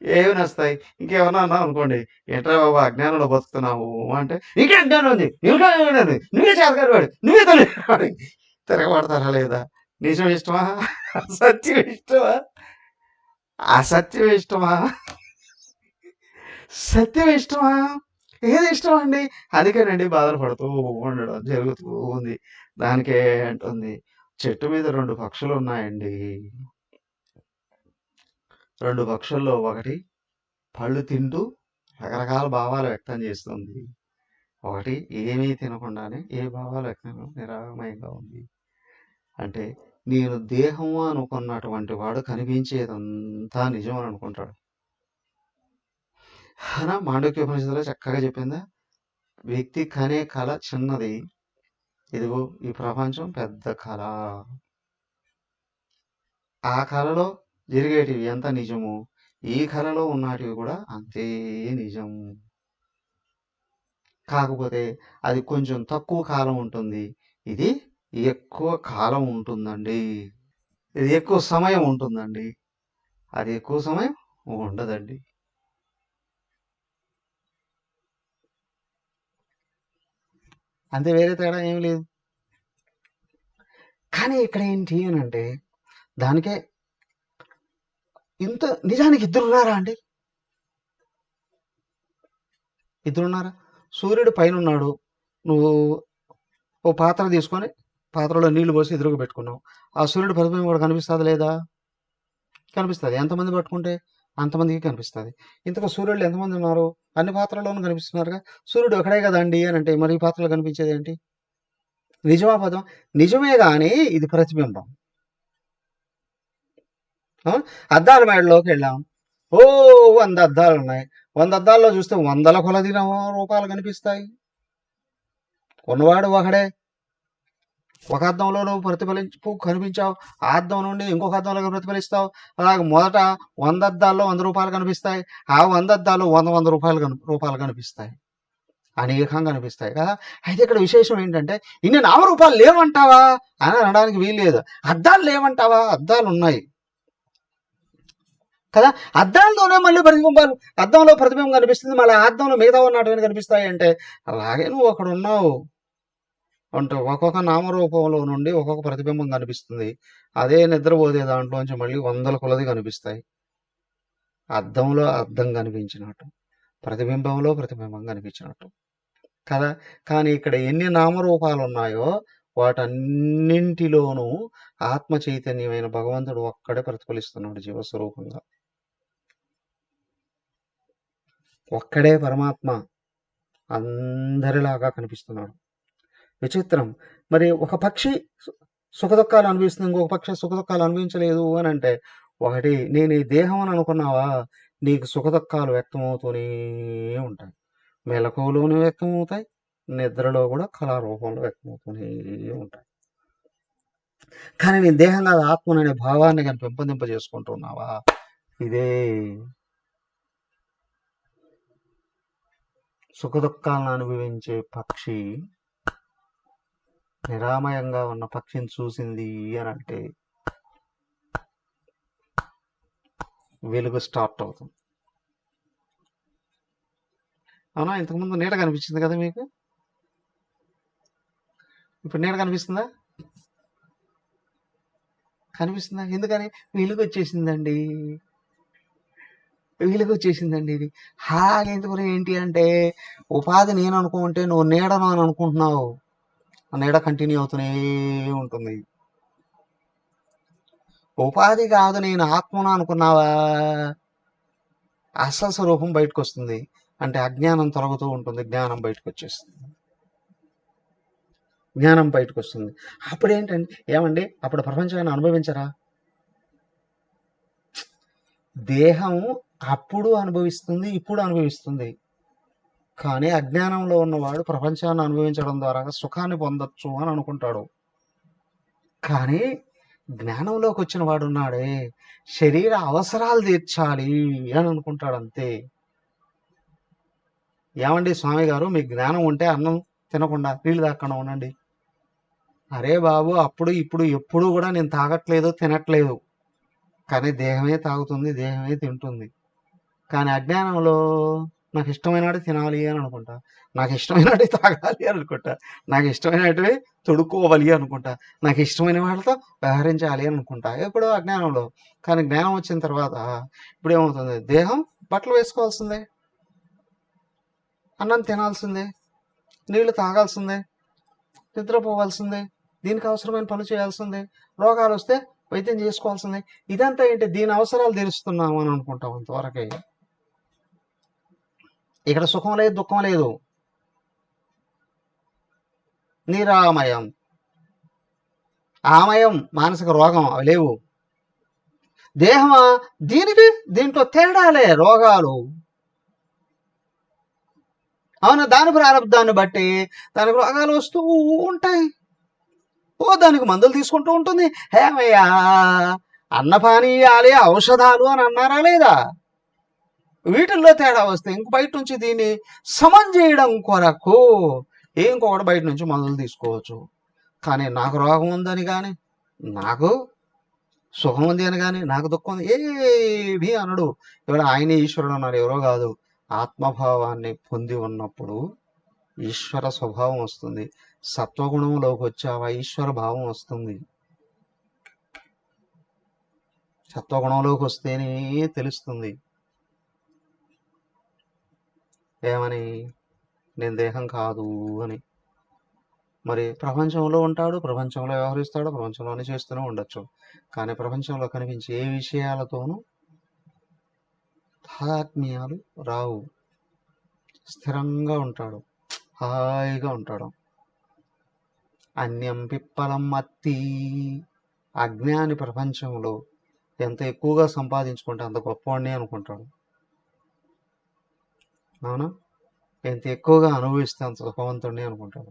ఏమి నస్తాయి? ఇంకేమన్నా అన్నావు అనుకోండి, ఏంట్రా బాబు అజ్ఞానంలో బతుకుతున్నావు అంటే, ఇంకే అజ్ఞానం ఉంది, నువ్వే చేతగాడు, నువ్వే తెలియవాడు, తిరగబడతారా లేదా? నిజం ఇష్టమా, అసత్యం ఇష్టమా? అసత్యం ఇష్టమా, సత్యం ఇష్టమా? ఏది ఇష్టం అండి? అందుకేనండి బాధలు పడుతూ ఉండడం జరుగుతూ ఉంది. దానికే అంటుంది, చెట్టు మీద 2 పక్షులు ఉన్నాయండి. 2 పక్షుల్లో ఒకటి పళ్ళు తింటూ రకరకాల భావాలు వ్యక్తం చేస్తుంది, ఒకటి ఏమీ తినకుండానే ఏ భావాలు వ్యక్తం నిరామయంగా ఉంది. అంటే నేను దేహం అనుకున్నటువంటి వాడు కనిపించేదంతా నిజం అని అనుకుంటాడు. మాండూక్యోపనిషత్తులో చక్కగా చెప్పిందా, వ్యక్తి కనే కళ చిన్నది, ఇదిగో ఈ ప్రపంచం పెద్ద కళ. ఆ కళలో జరిగేటివి ఎంత నిజము, ఈ కళలో ఉన్నటివి కూడా అంతే నిజం. కాకపోతే అది కొంచెం తక్కువ కాలం ఉంటుంది, ఇది ఎక్కువ కాలం ఉంటుందండి. ఇది ఎక్కువ సమయం ఉంటుందండి, అది ఎక్కువ సమయం ఉండదండి. అంతే, వేరే తేడా ఏం లేదు. కానీ ఇక్కడ ఏంటి అని అంటే దానికే ఇంత నిజానికి ఇద్దరున్నారా అండి? ఇద్దరున్నారా? సూర్యుడు పైన ఉన్నాడు, నువ్వు ఓ పాత్ర తీసుకొని పాత్రలో నీళ్లు పోసి ఎదురుగా పెట్టుకున్నావు, ఆ సూర్యుడు ప్రతిబింబం కూడా కనిపిస్తుంది లేదా? కనిపిస్తుంది. ఎంతమంది పట్టుకుంటే అంతమందికి కనిపిస్తుంది. ఇంతకు సూర్యుడు ఎంతమంది ఉన్నారు? అన్ని పాత్రల్లోనూ కనిపిస్తున్నారుగా. సూర్యుడు ఒకడే కదండి అని అంటే మరి ఈ పాత్రలో కనిపించేది ఏంటి? నిజమా పదం? నిజమే కానీ ఇది ప్రతిబింబం. అద్దాల మేడలోకి వెళ్ళాం, 100 అద్దాలు ఉన్నాయి, 100 అద్దాల్లో చూస్తే 100ల కొలది రూపాలు కనిపిస్తాయి. కొన్నవాడు ఒకడే, ఒక అద్దంలో నువ్వు కనిపించావు, ఆ అద్దం నుండి ఇంకొక అద్దంలో ప్రతిఫలిస్తావు. అలాగే మొదట 100 అద్దాల్లో 100 రూపాయలు కనిపిస్తాయి, ఆ 100 అద్దాలు 100 రూపాయలు కనిపిస్తాయి, అనేకంగా కనిపిస్తాయి కదా. అయితే ఇక్కడ విశేషం ఏంటంటే, ఇన్ని నామరూపాలు లేవంటావా అని అనడానికి వీల్లేదు. అద్దాలు లేవంటావా? అద్దాలు ఉన్నాయి కదా. అద్దాలతోనే మళ్ళీ ప్రతిబింబాలు, అద్దంలో ప్రతిబింబం కనిపిస్తుంది, మళ్ళీ ఆ అద్దంలో మిగతా ఉన్నటువంటి కనిపిస్తాయి అంటే, అలాగే నువ్వు అక్కడ ఉన్నావు అంటే ఒక్కొక్క నామరూపంలో నుండి ఒక్కొక్క ప్రతిబింబం కనిపిస్తుంది. అదే నిద్రపోతే దాంట్లోంచి మళ్ళీ 100 కొలది కనిపిస్తాయి. అద్దంలో అద్దం కనిపించినట్టు, ప్రతిబింబంలో ప్రతిబింబం కనిపించినట్టు కదా. కానీ ఇక్కడ ఎన్ని నామరూపాలు ఉన్నాయో వాటన్నింటిలోనూ ఆత్మ చైతన్యమైన భగవంతుడు ఒక్కడే ప్రతిఫలిస్తున్నాడు జీవస్వరూపంగా. ఒక్కడే పరమాత్మ అందరిలాగా కనిపిస్తున్నాడు. విచిత్రం. మరి ఒక పక్షి సుఖదుఖాలు అనుభవిస్తుంది, ఇంకొక పక్షి సుఖదుఖాలు అనుభవించలేదు అని అంటే, ఒకటి నేను ఈ దేహం అని అనుకున్నావా, నీకు సుఖదుఖాలు వ్యక్తమవుతూనే ఉంటాయి. మెలకువలోనూ వ్యక్తమవుతాయి, నిద్రలో కూడా కళారూపంలో వ్యక్తమవుతూనే ఉంటాయి. కానీ నేను దేహం కాదు ఆత్మననే భావాన్ని కానీ పెంపొందింపజేసుకుంటున్నావా, ఇదే సుఖదుఖాలను అనుభవించే పక్షి నిరామయంగా ఉన్న పక్షిని చూసింది అని అంటే వెలుగు స్టార్ట్ అవుతుంది. అవునా? ఇంతకుముందు నీడ కనిపించింది కదా మీకు, ఇప్పుడు నీడ కనిపిస్తుందా? కనిపిస్తుందా? ఎందుకని? వెలుగు వచ్చేసిందండి, వెలుగు వచ్చేసిందండి. ఇది ఎందుకు ఏంటి అంటే, ఉపాధి నేను అనుకుంటే నువ్వు నీడను అని అనుకుంటున్నావు, ఆ నీడ కంటిన్యూ అవుతూనే ఉంటుంది. ఉపాధి కాదు నేను ఆత్మను అనుకున్నావా, అసలు స్వరూపం బయటకు వస్తుంది. అంటే అజ్ఞానం తొలగుతూ ఉంటుంది, జ్ఞానం బయటకు వచ్చేస్తుంది, జ్ఞానం బయటకు వస్తుంది. అప్పుడు ఏంటంటే ఏమండి, అప్పుడు ప్రపంచాన్ని అనుభవించరా? దేహం అప్పుడు అనుభవిస్తుంది, ఇప్పుడు అనుభవిస్తుంది. కానీ అజ్ఞానంలో ఉన్నవాడు ప్రపంచాన్ని అనుభవించడం ద్వారా సుఖాన్ని పొందొచ్చు అని అనుకుంటాడు. కానీ జ్ఞానంలోకి వచ్చిన వాడు ఉన్నాడే, శరీర అవసరాలు తీర్చాలి అని అనుకుంటాడు అంతే. ఏమండి స్వామి గారు, మీకు జ్ఞానం ఉంటే అన్నం తినకుండా నీళ్ళు తాకుండా ఉండండి. అరే బాబు, అప్పుడు ఇప్పుడు ఎప్పుడు కూడా నేను తాగట్లేదు, తినట్లేదు, కానీ దేహమే తాగుతుంది, దేహమే తింటుంది. కానీ అజ్ఞానంలో నాకు ఇష్టమైనవి తినాలి అని అనుకుంటా, నాకు ఇష్టమైనవి తాగాలి అని అనుకుంటా, నాకు ఇష్టమైనటివి తొడుక్కోవాలి అనుకుంటా, నాకు ఇష్టమైన వాళ్ళతో వ్యవహరించాలి అని అనుకుంటా ఎప్పుడో అజ్ఞానంలో. కానీ జ్ఞానం వచ్చిన తర్వాత ఇప్పుడు ఏమవుతుంది, దేహం బట్టలు వేసుకోవాల్సిందే, అన్నం తినాల్సిందే, నీళ్లు తాగాల్సిందే, నిద్రపోవాల్సిందే, దీనికి అవసరమైన పనులు చేయాల్సిందే, రోగాలు వస్తే వైద్యం చేసుకోవాల్సిందే. ఇదంతా ఏంటి, దీని అవసరాలు తీరుస్తున్నాము అని అనుకుంటాం అంతవరకే. ఇక్కడ సుఖం లేదు, దుఃఖం లేదు, నిరామయం. ఆమయం మానసిక రోగం, అవి లేవు. దేహమా, దీనికి దీంట్లో తేడాలే రోగాలు. అవునా? దాని ప్రారంధాన్ని బట్టి దానికి రోగాలు వస్తూ ఉంటాయి. దానికి మందులు తీసుకుంటూ ఉంటుంది. హేమయ్యా, అన్నపానీయాలే ఔషధాలు అని అన్నారా లేదా? వీటిల్లో తేడా వస్తే ఇంక బయట నుంచి దీన్ని సమం చేయడం కొరకు ఇంకొకటి బయట నుంచి మందులు తీసుకోవచ్చు. కానీ నాకు రోగం ఉందని కానీ, నాకు సుఖం ఉంది అని కానీ, నాకు దుఃఖం ఉంది ఏవి అనడు. ఇవాళ ఆయనే ఈశ్వరుడు అన్నాడు, ఎవరో కాదు. ఆత్మభావాన్ని పొంది ఉన్నప్పుడు ఈశ్వర స్వభావం వస్తుంది. సత్వగుణంలోకి వచ్చావా ఈశ్వర భావం వస్తుంది. సత్వగుణంలోకి వస్తేనే తెలుస్తుంది. ఏమని? నేను దేహం కాదు అని. మరి ప్రపంచంలో ఉంటాడు, ప్రపంచంలో వ్యవహరిస్తాడు, ప్రపంచంలోనే చేస్తూనే ఉండొచ్చు. కానీ ప్రపంచంలో కనిపించే ఏ విషయాలతోనూ తాదాత్మ్యాలు రావు. స్థిరంగా ఉంటాడు, హాయిగా ఉంటాడు. అన్యం పిప్పలం అత్తి. అజ్ఞాని ప్రపంచంలో ఎంత ఎక్కువగా సంపాదించుకుంటే అంత గొప్పవాడిని అనుకుంటాడు. అవునా? ఎంత ఎక్కువగా అనుభవిస్తే అంత సుఖవంతుడిని అనుకుంటాడు.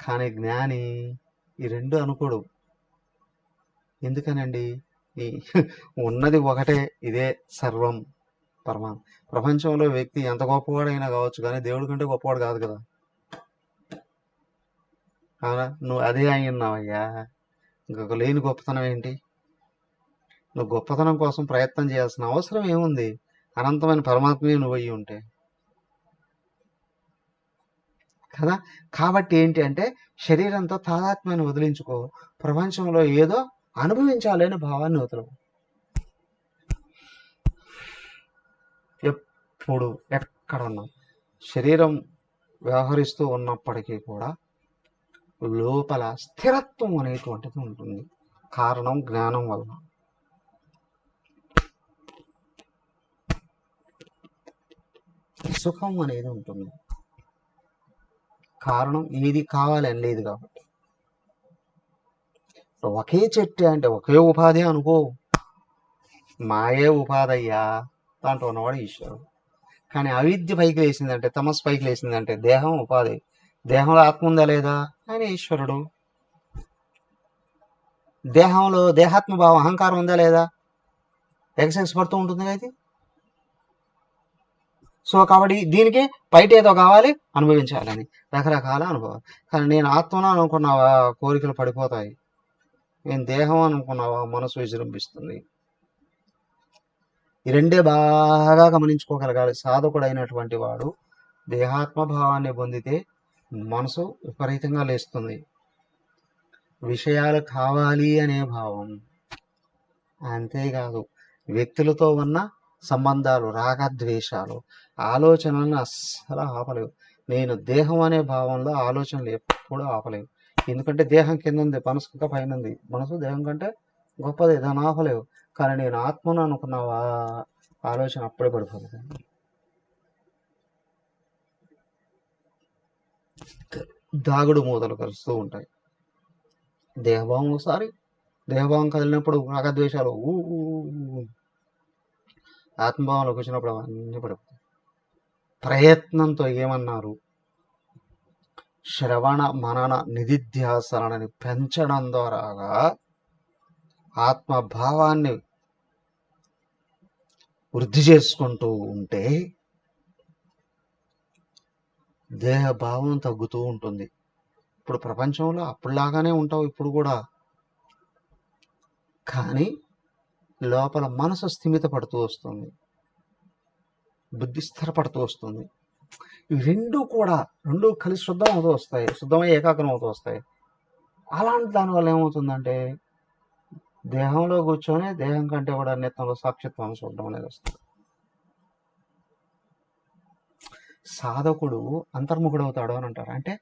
కానీ జ్ఞాని ఈ రెండు అనుకోడు. ఎందుకనండి? ఈ ఉన్నది ఒకటే, ఇదే సర్వం పరమా. ప్రపంచంలో వ్యక్తి ఎంత గొప్పవాడైనా కావచ్చు, కానీ దేవుడి కంటే గొప్పవాడు కాదు కదా. అవునా? నువ్వు అదే అయ్యున్నావయ్యా. ఇంకొక లేని గొప్పతనం ఏంటి? నువ్వు గొప్పతనం కోసం ప్రయత్నం చేయాల్సిన అవసరం ఏముంది? అనంతమైన పరమాత్మే నువ్వు అయ్యి ఉంటే కదా. కాబట్టి ఏంటి అంటే, శరీరంతో తాదాత్మ్యాన్ని వదిలించుకో, ప్రపంచంలో ఏదో అనుభవించాలి అనే భావాన్ని వదలవు. ఎప్పుడు ఎక్కడున్నా శరీరం వ్యవహరిస్తూ ఉన్నప్పటికీ కూడా లోపల స్థిరత్వం అనేటువంటిది ఉంటుంది. కారణం జ్ఞానం వల్ల. సుఖం అనేది ఉంటుంది. కారణం ఏది కావాలని లేదు కాబట్టి. ఒకే చెట్టు అంటే ఒకే ఉపాధి అనుకో, మాయే ఉపాధి అయ్యా దాంట్లో ఉన్నవాడు ఈశ్వరుడు. కానీ అవిద్య పైకి లేచిందంటే, తమస్సు పైకి లేచిందంటే దేహం ఉపాధి. దేహంలో ఆత్మ ఉందా లేదా? ఆయన ఈశ్వరుడు. దేహంలో దేహాత్మ భావం అహంకారం ఉందా లేదా? ఎక్సెస్ పడుతూ ఉంటుంది కదా ఇది. సో కాబట్టి దీనికి బయట ఏదో కావాలి, అనుభవించాలని రకరకాల అనుభవం. కానీ నేను ఆత్మను అనుకున్నావా, కోరికలు పడిపోతాయి. నేను దేహం అనుకున్నావా, మనసు విజృంభిస్తుంది. ఈ రెండే బాగా గమనించుకోగలగాలి సాధకుడైనటువంటి వాడు. దేహాత్మభావాన్ని పొందితే మనసు విపరీతంగా లేస్తుంది. విషయాలు కావాలి అనే భావం. అంతేకాదు వ్యక్తులతో ఉన్న సంబంధాలు, రాగద్వేషాలు, ఆలోచనలను అస్సలు ఆపలేవు. నేను దేహం అనే భావంలో ఆలోచనలు ఎప్పుడూ ఆపలేవు. ఎందుకంటే దేహం కింద ఉంది, మనసు ఇంకా పైన ఉంది. మనసు దేహం కంటే గొప్పది, దాన్ని ఆపలేవు. కానీ నేను ఆత్మను అనుకున్నావా, ఆలోచన అప్పుడే పడిపోతుంది. దాగుడు మూతలు కలుస్తూ ఉంటాయి. దేహభావం ఒకసారి, దేహభావం కదిలినప్పుడు రాగద్వేషాలు ఆత్మభావంలోకి వచ్చినప్పుడు అవన్నీ పడిపోతాయి. ప్రయత్నంతో ఏమన్నారు? శ్రవణ మనన నిధిధ్యాసనని పెంచడం ద్వారాగా ఆత్మభావాన్ని వృద్ధి చేసుకుంటూ ఉంటే దేహభావం తగ్గుతూ ఉంటుంది. ఇప్పుడు ప్రపంచంలో అప్పుడులాగానే ఉంటావు ఇప్పుడు కూడా, కానీ లోపల మనసు స్థిమిత పడుతూ వస్తుంది, బుద్ధి స్థిరపడుతూ వస్తుంది. ఈ రెండు కూడా కలిసి శుద్ధం అవుతూ వస్తాయి, శుద్ధమై ఏకాగ్రం అవుతూ వస్తాయి. అలాంటి దానివల్ల ఏమవుతుందంటే దేహంలో కూర్చొని దేహం కంటే కూడా నిత్యంలో సాక్షిత్వాన్ని చూడడం అనేది వస్తుంది. సాధకుడు అంతర్ముఖుడు అవుతాడు అని అంటారు. అంటే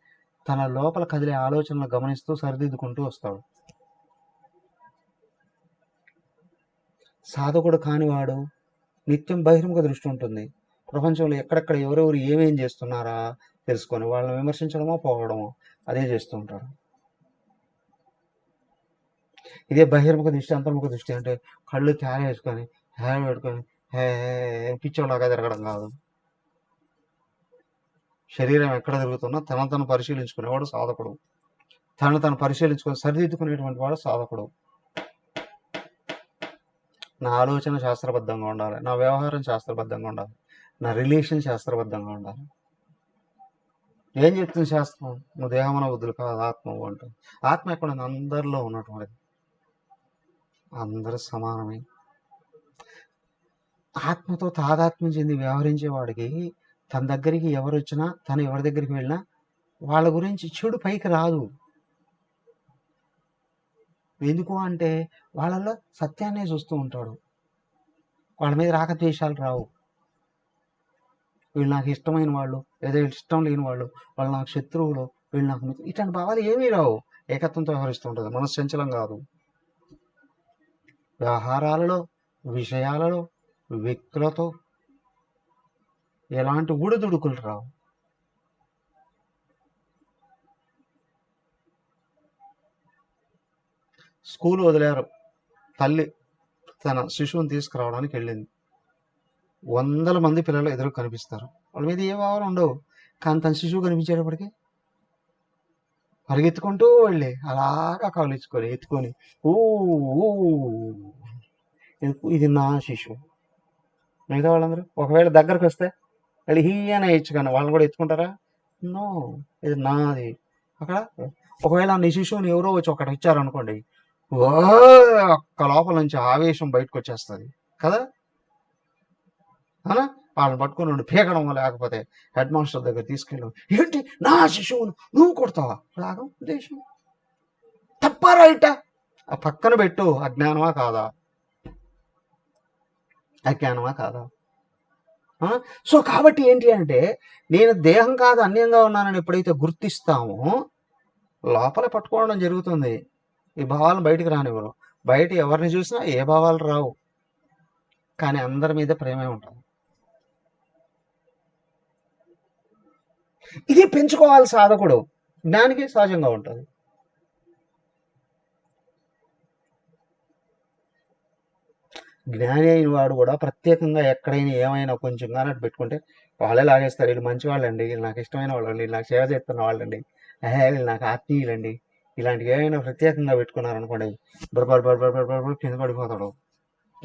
తన లోపల కదిలే ఆలోచనలు గమనిస్తూ సరిదిద్దుకుంటూ వస్తాడు. సాధకుడు కానివాడు నిత్యం బహిర్ముఖ దృష్టి ఉంటుంది. ప్రపంచంలో ఎక్కడెక్కడ ఎవరెవరు ఏమేం చేస్తున్నారా తెలుసుకొని వాళ్ళని విమర్శించడమో పోవడమో అదే చేస్తూ ఉంటాడు. ఇదే బహిర్ముఖ దృష్టి, అంతర్ముఖ దృష్టి అంటే కళ్ళు తేర వేసుకొని హేర్ పెట్టుకొని పిచ్చోలాగా తిరగడం కాదు. శరీరం ఎక్కడ తిరుగుతున్నా తను పరిశీలించుకునేవాడు సాధకుడు. తను పరిశీలించుకొని సరిదిద్దుకునేటువంటి వాడు సాధకుడు. నా ఆలోచన శాస్త్రబద్ధంగా ఉండాలి, నా వ్యవహారం శాస్త్రబద్ధంగా ఉండాలి, నా రిలేషన్ శాస్త్రబద్ధంగా ఉండాలి. ఏం చెప్తుంది శాస్త్రం? నువ్వు దేహమన బుద్ధులు కాదు ఆత్మవు అంటుంది. ఆత్మ ఎక్కడ అందరిలో ఉన్నటువంటిది, అందరూ సమానమే. ఆత్మతో తాదాత్మ్యం చెంది వ్యవహరించేవాడికి తన దగ్గరికి ఎవరు వచ్చినా, తను ఎవరి దగ్గరికి వెళ్ళినా వాళ్ళ గురించి చెడు పైకి రాదు. ఎందుకు అంటే వాళ్ళలో సత్యాన్నే చూస్తూ ఉంటాడు. వాళ్ళ మీద రాగద్వేషాలు రావు. వీళ్ళు నాకు ఇష్టమైన వాళ్ళు, లేదా ఇష్టం లేని వాళ్ళు, వాళ్ళు నాకు శత్రువులు, వీళ్ళు నాకు మిత్రులు, ఇట్లాంటి భావాలు ఏమీ రావు. ఏకత్వంతో వ్యవహరిస్తూ ఉంటుంది. మనసు చంచలం కాదు. వ్యవహారాలలో, విషయాలలో, వ్యక్తులతో ఎలాంటి ఊడుదుడుకులు రావు. స్కూల్ వదిలేరు, తల్లి తన శిశువుని తీసుకురావడానికి వెళ్ళింది. 100 మంది పిల్లలు ఎదురు కనిపిస్తారు, వాళ్ళ మీద ఏ భావాలు ఉండవు. కానీ తన శిశువు కనిపించేటప్పటికి పరిగెత్తుకుంటూ వెళ్ళి అలాగా కాలుచుకొని ఎత్తుకొని ఊ ఊ, ఇది నా శిశువు. మిగతా వాళ్ళందరూ ఒకవేళ దగ్గరకు వస్తే వాళ్ళు హీ అని వేయచ్చు, కానీ వాళ్ళని కూడా ఎత్తుకుంటారా? నో, ఇది నాది. అక్కడ ఒకవేళ నీ శిశువుని ఎవరో వచ్చి ఒకటి ఇచ్చారనుకోండి, ఓ ఒక్క లోపల నుంచి ఆవేశం బయటకు వచ్చేస్తుంది కదా. అవునా? వాళ్ళని పట్టుకుని నుండి పీకడం, లేకపోతే హెడ్ మాస్టర్ దగ్గర తీసుకెళ్ళి, ఏంటి నా శిశువును నువ్వు కొడతావా? రాగం ఉద్దేశం తప్ప రైటా? ఆ పక్కన పెట్టు. అజ్ఞానమా కాదా? అజ్ఞానమా కాదా? సో కాబట్టి ఏంటి అంటే, నేను దేహం కాదు అన్యంగా ఉన్నానని ఎప్పుడైతే గుర్తిస్తామో లోపల పట్టుకోవడం జరుగుతుంది. ఈ భావాలను బయటికి రానివ్వరు. బయట ఎవరిని చూసినా ఏ భావాలు రావు, కానీ అందరి మీద ప్రేమే ఉంటుంది. ఇది పెంచుకోవాలి సాధకుడు. జ్ఞానికి సహజంగా ఉంటుంది. జ్ఞాని అయిన వాడు కూడా ప్రత్యేకంగా ఎక్కడైనా ఏమైనా కొంచెం కానీ పెట్టుకుంటే వాళ్ళే లాగేస్తారు. వీళ్ళు మంచి వాళ్ళండి, వీళ్ళు నాకు ఇష్టమైన వాళ్ళండి, వీళ్ళు నాకు సేవ చేస్తున్న వాళ్ళండి, వీళ్ళు నాకు ఆత్మీయులండి, ఇలాంటివి ఏమైనా ప్రత్యేకంగా పెట్టుకున్నారనుకోండి, బరబర్ కింద పడిపోతాడు.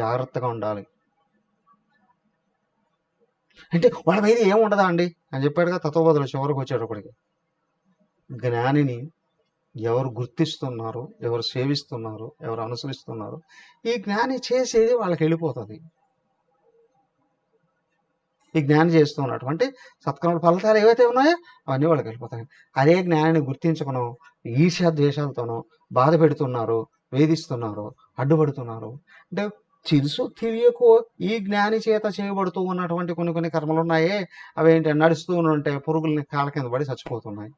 జాగ్రత్తగా ఉండాలి. అంటే వాళ్ళ మీద ఏముండదా అండి అని చెప్పాడుగా తత్వబోధలు చివరికి వచ్చేటప్పటికి. జ్ఞానిని ఎవరు గుర్తిస్తున్నారు, ఎవరు సేవిస్తున్నారు, ఎవరు అనుసరిస్తున్నారు, ఈ జ్ఞాని చేసేది వాళ్ళకి వెళ్ళిపోతుంది. ఈ జ్ఞాని చేస్తున్నటువంటి సత్కర్మ ఫలితాలు ఏవైతే ఉన్నాయో అవన్నీ వాళ్ళకి వెళ్ళిపోతాయి. అదే జ్ఞానిని గుర్తించుకునో ఈర్ష్య ద్వేషాలతోనో బాధ పెడుతున్నారు, వేధిస్తున్నారు, అడ్డుపడుతున్నారు. అంటే తెలుసు తెలియకో ఈ జ్ఞాని చేత చేయబడుతూ ఉన్నటువంటి కొన్ని కొన్ని కర్మలు ఉన్నాయే, అవేంటి నడుస్తూ ఉంటే పురుగుల్ని కాళ్ళ కింద పడి చచ్చిపోతున్నాయి,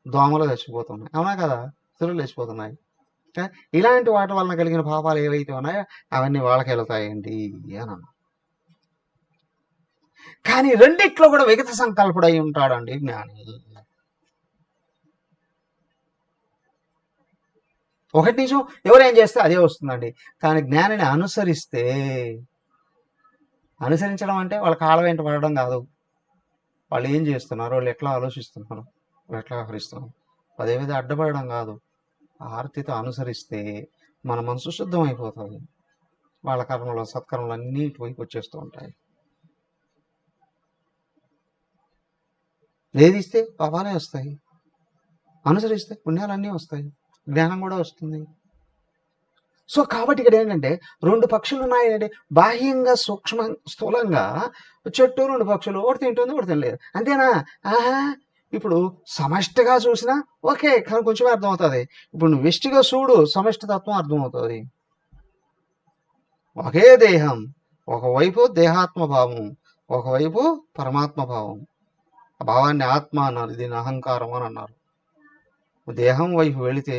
దోమలు చచ్చిపోతున్నాయి, అవునా కదా, సురులు చచ్చిపోతున్నాయి. ఇలాంటి వాటి వలన కలిగిన పాపాలు ఏవైతే ఉన్నాయో అవన్నీ వాళ్ళకి వెళ్తాయండి అని అన్నా. కానీ రెండిట్లో కూడా విగత సంకల్పుడై ఉంటాడండి జ్ఞాని. ఒకటి నిజం, ఎవరేం చేస్తే అదే వస్తుందండి. కానీ జ్ఞానిని అనుసరించడం అంటే వాళ్ళ కాళ్ళ వెంట పడడం కాదు. వాళ్ళు ఏం చేస్తున్నారు, వాళ్ళు ఎట్లా ఆలోచిస్తున్నారు, వాళ్ళు ఎట్లా వ్యవహరిస్తున్నారు, అదే విధంగా అడ్డపడడం కాదు. ఆర్తితో అనుసరిస్తే మన మనసు శుద్ధమైపోతుంది. వాళ్ళ కర్మలు సత్కర్మలు అన్నీ ఇటువైపు వచ్చేస్తూ ఉంటాయి. వేధిస్తే పాపాలే వస్తాయి, అనుసరిస్తే పుణ్యాలన్నీ వస్తాయి, జ్ఞానం కూడా వస్తుంది. సో కాబట్టి ఇక్కడ ఏంటంటే రెండు పక్షులు ఉన్నాయండి. బాహ్యంగా సూక్ష్మ స్థూలంగా చెట్టు రెండు పక్షులు, ఒకటి తింటుంది ఒకటి తినలేదు, అంతేనా? ఆహా, ఇప్పుడు సమష్టిగా చూసినా ఓకే, కానీ కొంచెమే అర్థమవుతుంది. ఇప్పుడు నువ్వు వెష్టిగా చూడు, సమష్టి తత్వం అర్థమవుతుంది. ఒకే దేహం, ఒకవైపు దేహాత్మ భావం, ఒకవైపు పరమాత్మ భావం. ఆ భావాన్ని ఆత్మ అన్నారు, దీన్ని అహంకారం అని అన్నారు. దేహం వైపు వెళితే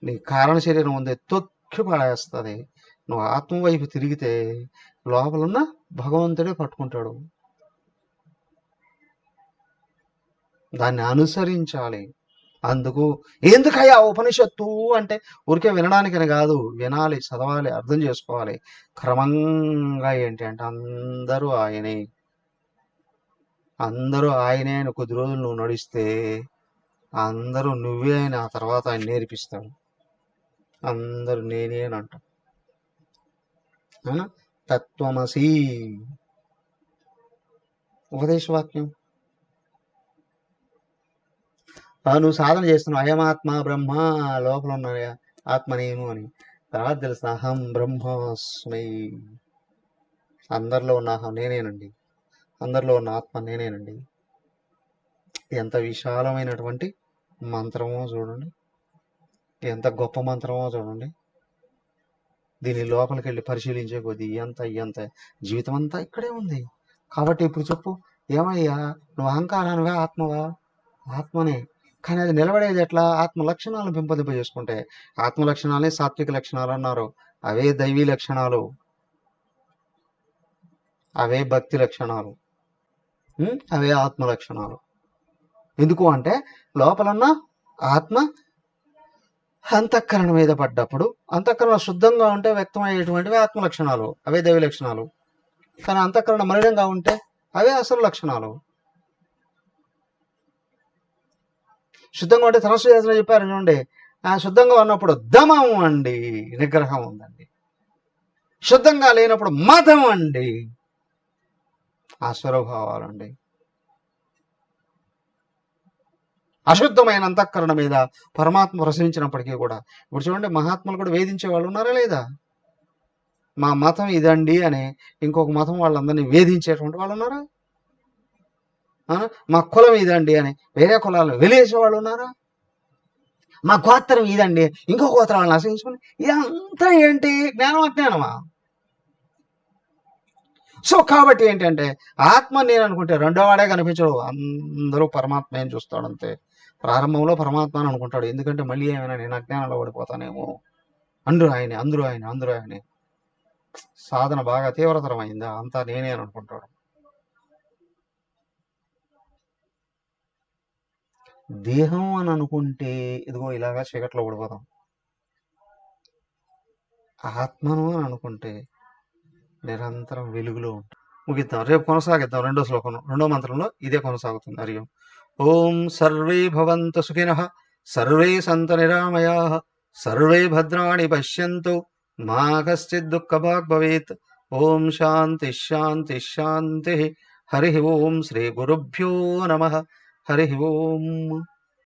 నీ కారణ శరీరం ఉంది తొక్కి పడేస్తుంది. నువ్వు ఆత్మ వైపు తిరిగితే లోపలున్న భగవంతుడే పట్టుకుంటాడు. దాన్ని అనుసరించాలి. అందుకు ఎందుకయ్యా ఉపనిషత్తు అంటే ఊరికే వినడానికని కాదు, వినాలి, చదవాలి, అర్థం చేసుకోవాలి. క్రమంగా ఏంటి అంటే అందరూ ఆయనే అని కొద్ది రోజులు నువ్వు నడిస్తే అందరూ నువ్వే అని ఆ తర్వాత ఆయన నేర్పిస్తాడు. అందరూ నేనే అని అంటాం. అవునా? తత్వమసి ఉపదేశవాక్యం. నువ్వు సాధన చేస్తున్నావు, అయమాత్మ బ్రహ్మ, లోపల ఉన్న ఆత్మనేమో అని. తర్వాత తెలుసు అహం బ్రహ్మాస్మై, అందరిలో ఉన్న అహం నేనేనండి, అందరిలో ఉన్న ఆత్మ నేనేనండి. ఎంత విశాలమైనటువంటి మంత్రమో చూడండి, ఎంత గొప్ప మంత్రమో చూడండి. దీని లోపలికి వెళ్ళి పరిశీలించే కొద్దీ ఎంత జీవితం అంతా ఇక్కడే ఉంది. కాబట్టి ఇప్పుడు చెప్పు, ఏమయ్యా నువ్వు అహంకారానివా ఆత్మవా? ఆత్మనే. కానీ అది నిలబడేది ఎట్లా? ఆత్మ లక్షణాలను పెంపొందింపజేసుకుంటే. ఆత్మ లక్షణాలే సాత్విక లక్షణాలు అన్నారు. అవే దైవీ లక్షణాలు, అవే భక్తి లక్షణాలు, అవే ఆత్మ లక్షణాలు. ఎందుకు అంటే లోపలన్న ఆత్మ అంతఃకరణ మీద పడ్డప్పుడు, అంతఃకరణ శుద్ధంగా ఉంటే వ్యక్తమయ్యేటువంటివి ఆత్మ లక్షణాలు, అవే దైవ లక్షణాలు. కానీ అంతఃకరణ మలినంగా ఉంటే అవే అసలు లక్షణాలు. శుద్ధంగా ఉంటే ధనస్సు చెప్పారు చూడండి. శుద్ధంగా ఉన్నప్పుడు దమం అండి, నిగ్రహం ఉందండి. శుద్ధంగా లేనప్పుడు మతం అండి, ఆస్వరభావాలండి. అశుద్ధమైన అంతఃకరణ మీద పరమాత్మ ప్రసరించినప్పటికీ కూడా ఇప్పుడు చూడండి, మహాత్ములు కూడా వేధించే వాళ్ళు ఉన్నారా లేదా? మా మతం ఇదండి అని ఇంకొక మతం వాళ్ళందరినీ వేధించేటువంటి వాళ్ళు ఉన్నారా? మా కులం ఇదండి అని వేరే కులాలను వెలివేసే వాళ్ళు ఉన్నారా? మా గోత్రం ఇదండి ఇంకో గోత్రం వాళ్ళని ఆశ్రయించుకుని, ఇదంతా ఏంటి? జ్ఞానం అజ్ఞానమా? సో కాబట్టి ఏంటంటే ఆత్మ నేను అనుకుంటే రెండో వాడే కనిపించడు, అందరూ పరమాత్మ ఏం చూస్తాడు అంతే. ప్రారంభంలో పరమాత్మ అని అనుకుంటాడు, ఎందుకంటే మళ్ళీ ఏమైనా నేను అజ్ఞానంలో పడిపోతానేమో. అందరూ ఆయనే. సాధన బాగా తీవ్రతరం అయిందా, అంతా నేనే అని అనుకుంటాడు. దేహం అని అనుకుంటే ఇదిగో ఇలాగా చీకట్లో పడిపోతాం. ఆత్మను అని అనుకుంటే నిరంతరం వెలుగులో ఉంటాం. ముగిద్దాం, రేపు కొనసాగిద్దాం. రెండో శ్లోకం, రెండో మంత్రంలో ఇదే కొనసాగుతుంది. హరి ఓం. ఓం సర్వే భవంతు సుఖినః, సర్వే సంతు నిరామయాః, సర్వే భద్రాణి పశ్యంతు, మా కశ్చిద్ దుఃఖభాగ్ భవేత్. ఓం శాంతి శాంతి శాంతి. హరి ఓం. శ్రీ గురుభ్యో నమః. హరి ఓం.